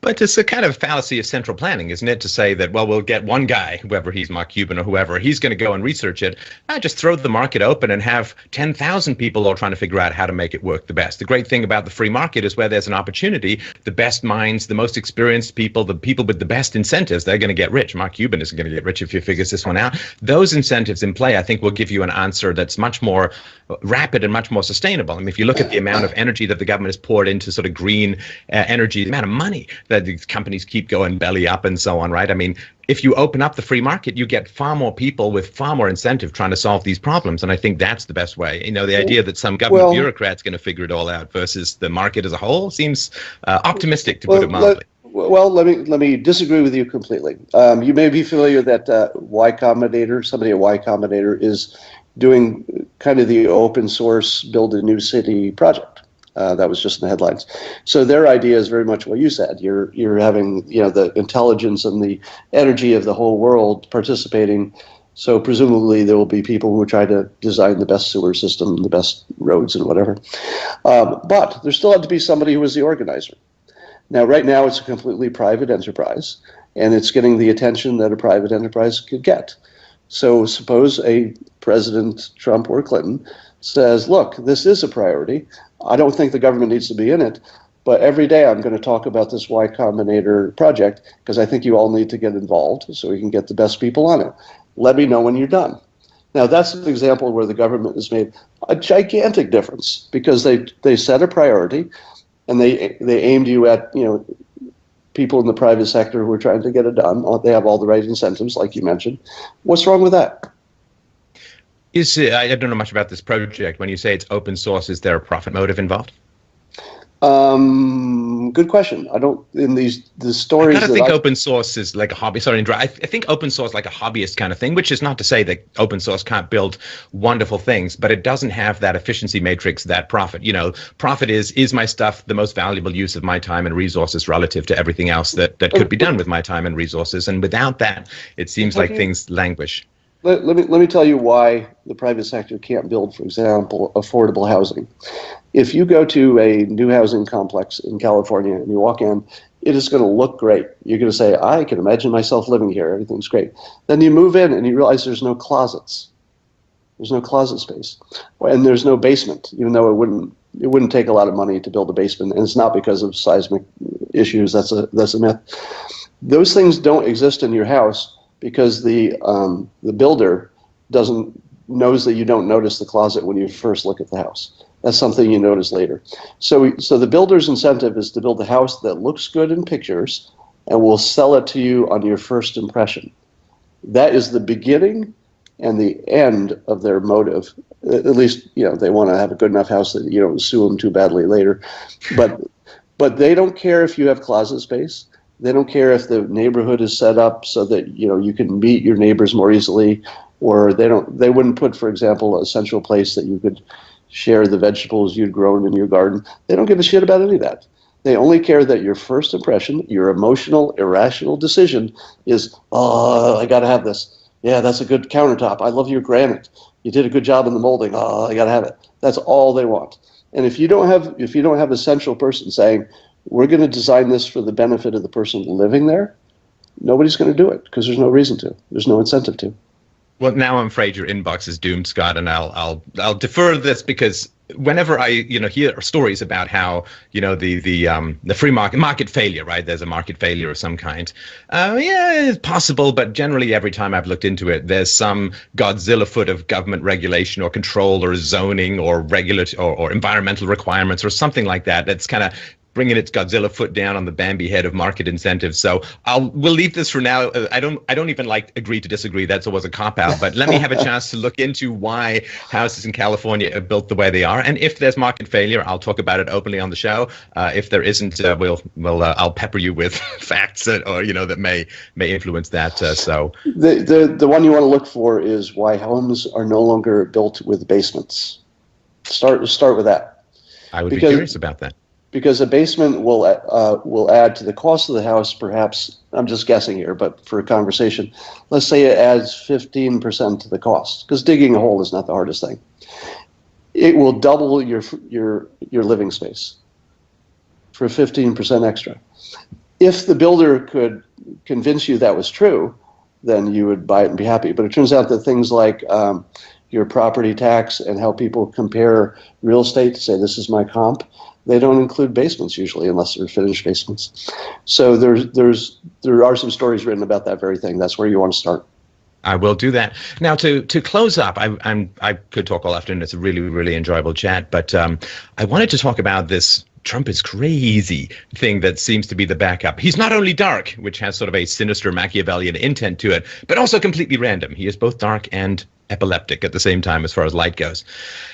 But it's a kind of fallacy of central planning, isn't it, to say that, well, we'll get one guy, whoever he's, Mark Cuban or whoever, he's going to go and research it. Just throw the market open and have 10,000 people all trying to figure out how to make it work the best. The great thing about the free market is where there's an opportunity, the best minds, the most experienced people, the people with the best incentives, they're going to get rich. Mark Cuban isn't going to get rich if he figures this one out. Those incentives in play, I think, will give you an answer that's much more rapid and much more sustainable. I mean, if you look at the amount of energy that the government has poured into sort of green energy, the amount of money that these companies keep going belly up and so on, right? I mean, if you open up the free market, you get far more people with far more incentive trying to solve these problems. And I think that's the best way. The idea that some government bureaucrat's going to figure it all out versus the market as a whole seems optimistic, to put it mildly. Let me disagree with you completely. You may be familiar that somebody at Y Combinator is doing kind of the open source build a new city project. That was just in the headlines. So their idea is very much what you said. You're having the intelligence and the energy of the whole world participating. So presumably there will be people who try to design the best sewer system, the best roads, and whatever. But there still had to be somebody who was the organizer. Now, right now, it's a completely private enterprise, and it's getting the attention that a private enterprise could get. So suppose a President Trump or Clinton says, look, this is a priority. I don't think the government needs to be in it, but every day I'm going to talk about this Y Combinator project because I think you all need to get involved so we can get the best people on it. Let me know when you're done. Now, that's an example where the government has made a gigantic difference because they set a priority and they aimed you at people in the private sector who are trying to get it done. They have all the right incentives, like you mentioned. What's wrong with that? I don't know much about this project. When you say it's open source, is there a profit motive involved? Good question. I don't, in the I kind stories of that think I, open source is like a hobby. Sorry, I think open source like a hobbyist kind of thing, which is not to say that open source can't build wonderful things, but it doesn't have that efficiency matrix, that profit. Profit is my stuff the most valuable use of my time and resources relative to everything else that could be done with my time and resources. And without that, it seems like things languish. let me tell you why the private sector can't build, for example, affordable housing. If you go to a new housing complex in California and you walk in, it is going to look great. You're going to say, I can imagine myself living here. Everything's great. Then you move in and you realize there's no closets. There's no closet space. And there's no basement, even though it wouldn't take a lot of money to build a basement. And it's not because of seismic issues. That's a myth. Those things don't exist in your house because the builder knows that you don't notice the closet when you first look at the house. That's something you notice later. So the builder's incentive is to build a house that looks good in pictures and will sell it to you on your first impression. That is the beginning and the end of their motive. At least, they want to have a good enough house that you don't sue them too badly later. But they don't care if you have closet space. They don't care if the neighborhood is set up so that you can meet your neighbors more easily, or they wouldn't put, for example, a central place that you could share the vegetables you'd grown in your garden. They don't give a shit about any of that. They only care that your first impression, your emotional, irrational decision is, oh, I got to have this. Yeah, that's a good countertop. I love your granite. You did a good job in the molding. Oh, I got to have it. That's all they want. And if you don't have a central person saying, we're going to design this for the benefit of the person living there, nobody's going to do it because there's no reason to. There's no incentive to. Well, now I'm afraid your inbox is doomed, Scott, and I'll defer this because whenever I hear stories about how the free market failure, right? There's a market failure of some kind. Yeah, it's possible, but generally every time I've looked into it, there's some Godzilla foot of government regulation or control or zoning or or environmental requirements or something like that. That's kind of bringing its Godzilla foot down on the Bambi head of market incentives. So we'll leave this for now. I don't even agree to disagree. That's always a cop out. But let me have a chance to look into why houses in California are built the way they are, and if there's market failure, I'll talk about it openly on the show. If there isn't, I'll pepper you with facts that may influence that. So the one you want to look for is why homes are no longer built with basements. Start with that. I would be curious about that. Because a basement will add to the cost of the house, perhaps, I'm just guessing here, but for a conversation, let's say it adds 15% to the cost, because digging a hole is not the hardest thing. It will double your living space for 15% extra. If the builder could convince you that was true, then you would buy it and be happy. But it turns out that things like your property tax and how people compare real estate to say, this is my comp, they don't include basements usually unless they're finished basements. So there are some stories written about that very thing. That's where you want to start. I will do that. Now, to close up, I could talk all afternoon. It's a really, really enjoyable chat. But I wanted to talk about this Trump is crazy thing that seems to be the backup. He's not only dark, which has sort of a sinister Machiavellian intent to it, but also completely random. He is both dark and epileptic at the same time as far as light goes.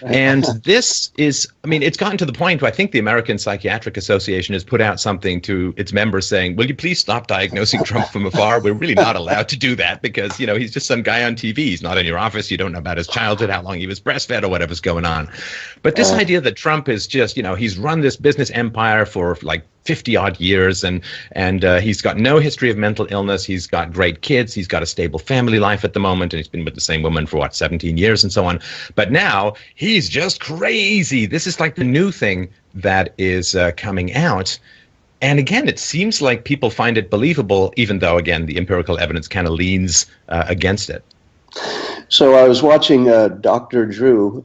And this is, it's gotten to the point where I think the American Psychiatric Association has put out something to its members saying, will you please stop diagnosing Trump from afar? We're really not allowed to do that because, he's just some guy on TV. He's not in your office. You don't know about his childhood, how long he was breastfed or whatever's going on. But this idea that Trump is just, he's run this business empire for like 50 odd years and he's got no history of mental illness. He's got great kids. He's got a stable family life at the moment. And he's been with the same woman for 17 years and so on. But now he's just crazy. This is like the new thing that is coming out. And again, it seems like people find it believable, even though, again, the empirical evidence kind of leans against it. So I was watching Dr. Drew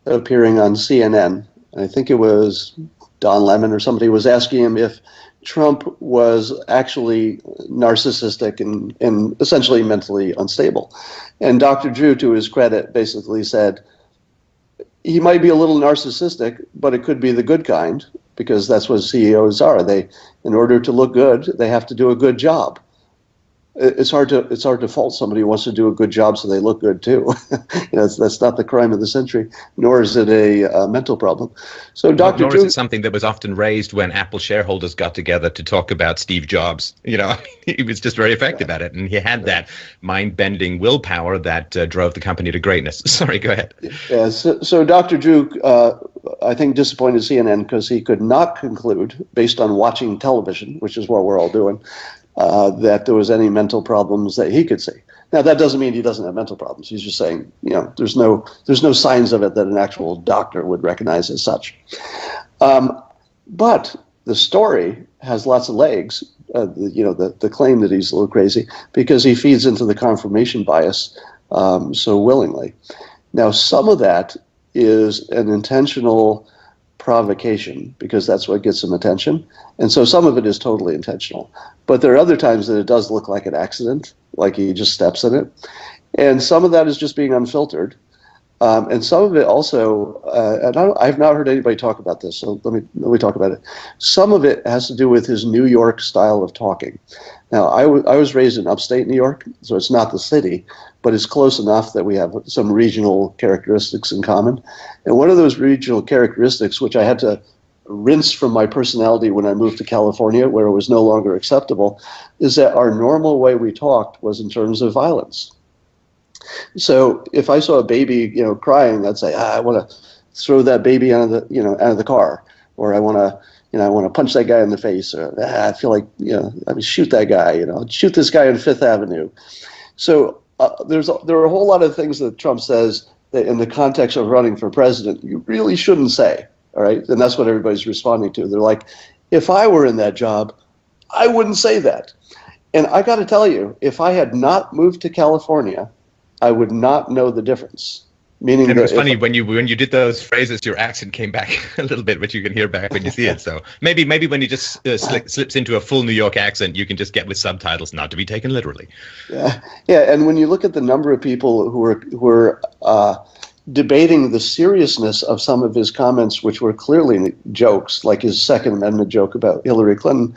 appearing on CNN. I think it was Don Lemon or somebody was asking him if Trump was actually narcissistic and essentially mentally unstable. And Dr. Drew, to his credit, basically said, he might be a little narcissistic, but it could be the good kind, because that's what CEOs are. In order to look good, they have to do a good job. it's hard to fault somebody who wants to do a good job so they look good too. That's not the crime of the century, nor is it a mental problem. So Dr. Nor is it Drew, something that was often raised when Apple shareholders got together to talk about Steve Jobs. He was just very effective at it, and he had that mind-bending willpower that drove the company to greatness. Sorry, go ahead. yeah, so Dr. Drew, I think, disappointed CNN because he could not conclude, based on watching television, which is what we're all doing, that there was any mental problems that he could see. Now, that doesn't mean he doesn't have mental problems. He's just saying, there's no signs of it that an actual doctor would recognize as such. But the story has lots of legs. The claim that he's a little crazy because he feeds into the confirmation bias so willingly. Now, some of that is an intentional provocation because that's what gets him attention. And so some of it is totally intentional. But there are other times that it does look like an accident, like he just steps in it. And some of that is just being unfiltered. And some of it also, and I've not heard anybody talk about this, so let me talk about it. Some of it has to do with his New York style of talking. Now, I was raised in upstate New York, so it's not the city, but it's close enough that we have some regional characteristics in common. And one of those regional characteristics, which I had to rinse from my personality when I moved to California, where it was no longer acceptable, is that our normal way we talked was in terms of violence. So if I saw a baby, crying, I'd say, I want to throw that baby out of the car, or I want to punch that guy in the face, or I feel like, shoot that guy, shoot this guy on Fifth Avenue. So there are a whole lot of things that Trump says that in the context of running for president, you really shouldn't say, all right? And that's what everybody's responding to. They're like, if I were in that job, I wouldn't say that. And I got to tell you, if I had not moved to California, I would not know the difference. Meaning, and it was funny when you did those phrases, your accent came back a little bit, which you can hear back when you see it. So maybe when he just slips into a full New York accent, you can just get with subtitles, not to be taken literally. Yeah. And when you look at the number of people who are debating the seriousness of some of his comments, which were clearly jokes, like his Second Amendment joke about Hillary Clinton,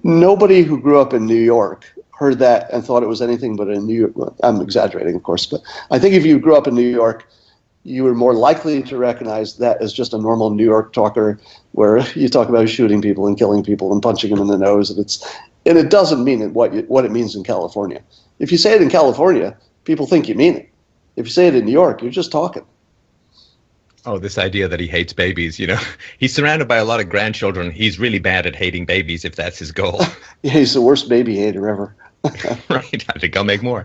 nobody who grew up in New York heard that and thought it was anything but a New York. Well, I'm exaggerating, of course, but I think if you grew up in New York, you were more likely to recognize that as just a normal New York talker, where you talk about shooting people and killing people and punching them in the nose, and it doesn't mean what it means in California. If you say it in California, people think you mean it. If you say it in New York, you're just talking. Oh, this idea that he hates babies, he's surrounded by a lot of grandchildren. He's really bad at hating babies, if that's his goal. Yeah, he's the worst baby hater ever. Right. I think I'll make more.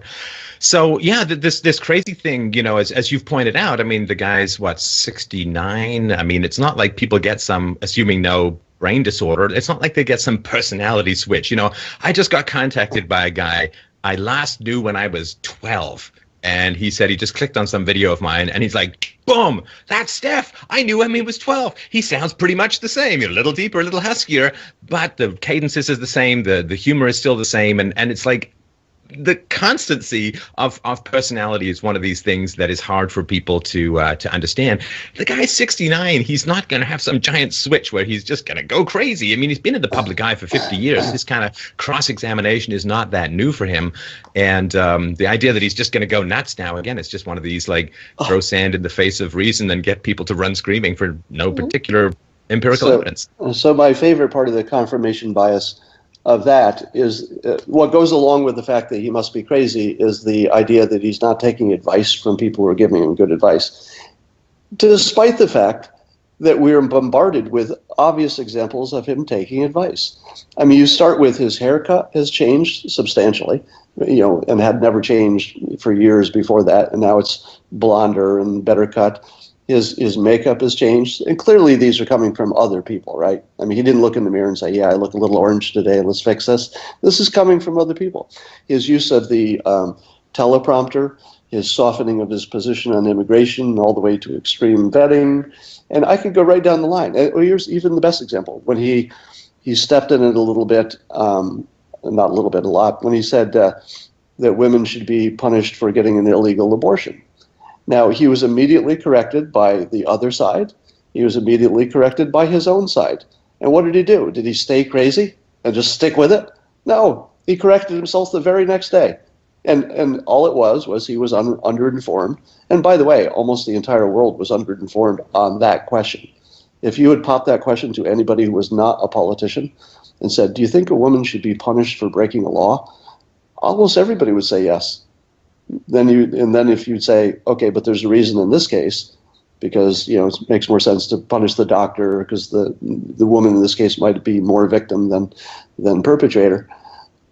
So, yeah, this crazy thing, as you've pointed out, I mean, the guy's, 69? I mean, it's not like people get some, assuming no brain disorder, it's not like they get some personality switch. I just got contacted by a guy I last knew when I was 12. And he said he just clicked on some video of mine, and he's like, boom, that's Steph. I knew him, he was 12. He sounds pretty much the same. You're a little deeper, a little huskier, but the cadences is the same. The humor is still the same. And it's like the constancy of personality is one of these things that is hard for people to understand. The guy's 69. He's not going to have some giant switch where he's just going to go crazy. I mean, he's been in the public eye for 50 years. This kind of cross-examination is not that new for him. And the idea that he's just going to go nuts now, again, it's just one of these, throw sand in the face of reason and get people to run screaming for no particular empirical evidence. So my favorite part of the confirmation bias of that is what goes along with the fact that he must be crazy is the idea that he's not taking advice from people who are giving him good advice, despite the fact that we're bombarded with obvious examples of him taking advice. I mean, you start with his haircut has changed substantially, and had never changed for years before that, and now it's blonder and better cut. His makeup has changed, and clearly these are coming from other people, right? I mean, he didn't look in the mirror and say, yeah, I look a little orange today, let's fix this. This is coming from other people. His use of the teleprompter, his softening of his position on immigration, all the way to extreme vetting, and I could go right down the line. Here's even the best example. When he stepped in it a little bit, not a little bit, a lot, when he said that women should be punished for getting an illegal abortion. Now, he was immediately corrected by the other side. He was immediately corrected by his own side. And what did he do? Did he stay crazy and just stick with it? No. He corrected himself the very next day. And all it was he was underinformed. And by the way, almost the entire world was underinformed on that question. If you had popped that question to anybody who was not a politician and said, do you think a woman should be punished for breaking a law? Almost everybody would say yes. Then if you'd say, okay, but there's a reason in this case, because it makes more sense to punish the doctor because the woman in this case might be more victim than perpetrator.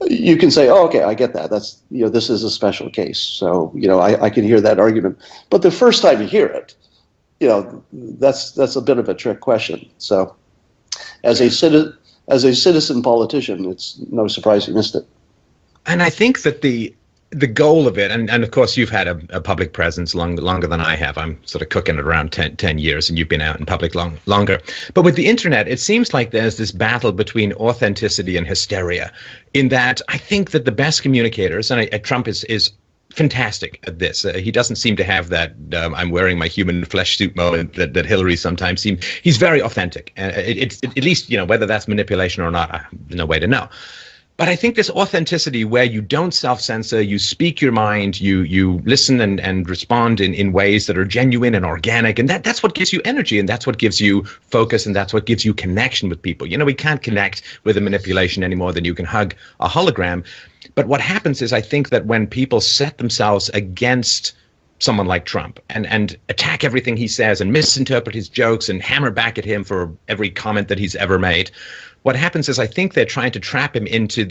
You can say, oh, okay, I get that. That's this is a special case, so I can hear that argument. But the first time you hear it, that's a bit of a trick question. So, as a citizen politician, it's no surprise you missed it. And I think that the goal of it, and of course you've had a public presence longer than I have. I'm sort of cooking at around 10 years, and you've been out in public longer. But with the internet, it seems like there's this battle between authenticity and hysteria, in that I think that the best communicators, and Trump is fantastic at this. He doesn't seem to have that I'm wearing my human flesh suit moment that Hillary sometimes seems. He's very authentic. It's at least, whether that's manipulation or not, there's no way to know. But I think this authenticity where you don't self-censor, you speak your mind, you listen and respond in ways that are genuine and organic, and that's what gives you energy, and that's what gives you focus, and that's what gives you connection with people. We can't connect with a manipulation any more than you can hug a hologram. But what happens is I think that when people set themselves against someone like Trump and attack everything he says and misinterpret his jokes and hammer back at him for every comment that he's ever made, what happens is I think they're trying to trap him into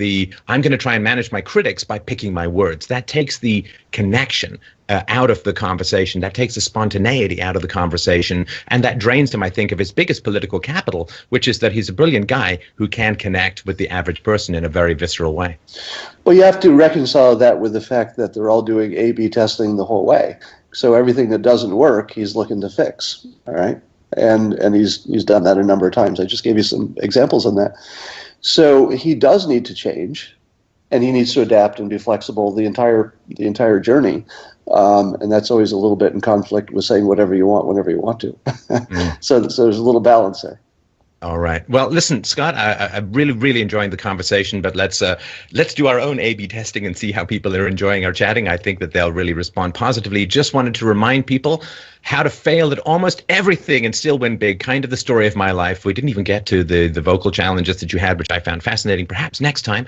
I'm going to try and manage my critics by picking my words. That takes the connection out of the conversation. That takes the spontaneity out of the conversation. And that drains him, I think, of his biggest political capital, which is that he's a brilliant guy who can connect with the average person in a very visceral way. Well, you have to reconcile that with the fact that they're all doing A/B testing the whole way. So everything that doesn't work, he's looking to fix. All right. And he's done that a number of times. I just gave you some examples on that. So he does need to change, and he needs to adapt and be flexible the entire journey. And that's always a little bit in conflict with saying whatever you want whenever you want to. So there's a little balance there. All right. Well, listen, Scott, I'm really, really enjoying the conversation, but let's do our own A/B testing and see how people are enjoying our chatting. I think that they'll really respond positively. Just wanted to remind people how to fail at almost everything and still win big. Kind of the story of my life. We didn't even get to the vocal challenges that you had, which I found fascinating. Perhaps next time.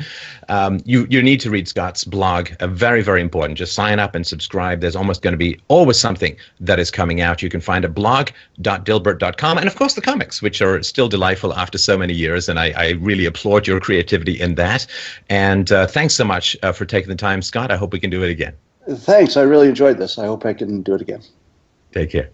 You need to read Scott's blog. Very, very important. Just sign up and subscribe. There's almost going to be always something that is coming out. You can find it blog.dilbert.com. And of course the comics, which are still delightful after so many years. And I really applaud your creativity in that. And thanks so much for taking the time, Scott. I hope we can do it again. Thanks. I really enjoyed this. I hope I can do it again. Take care.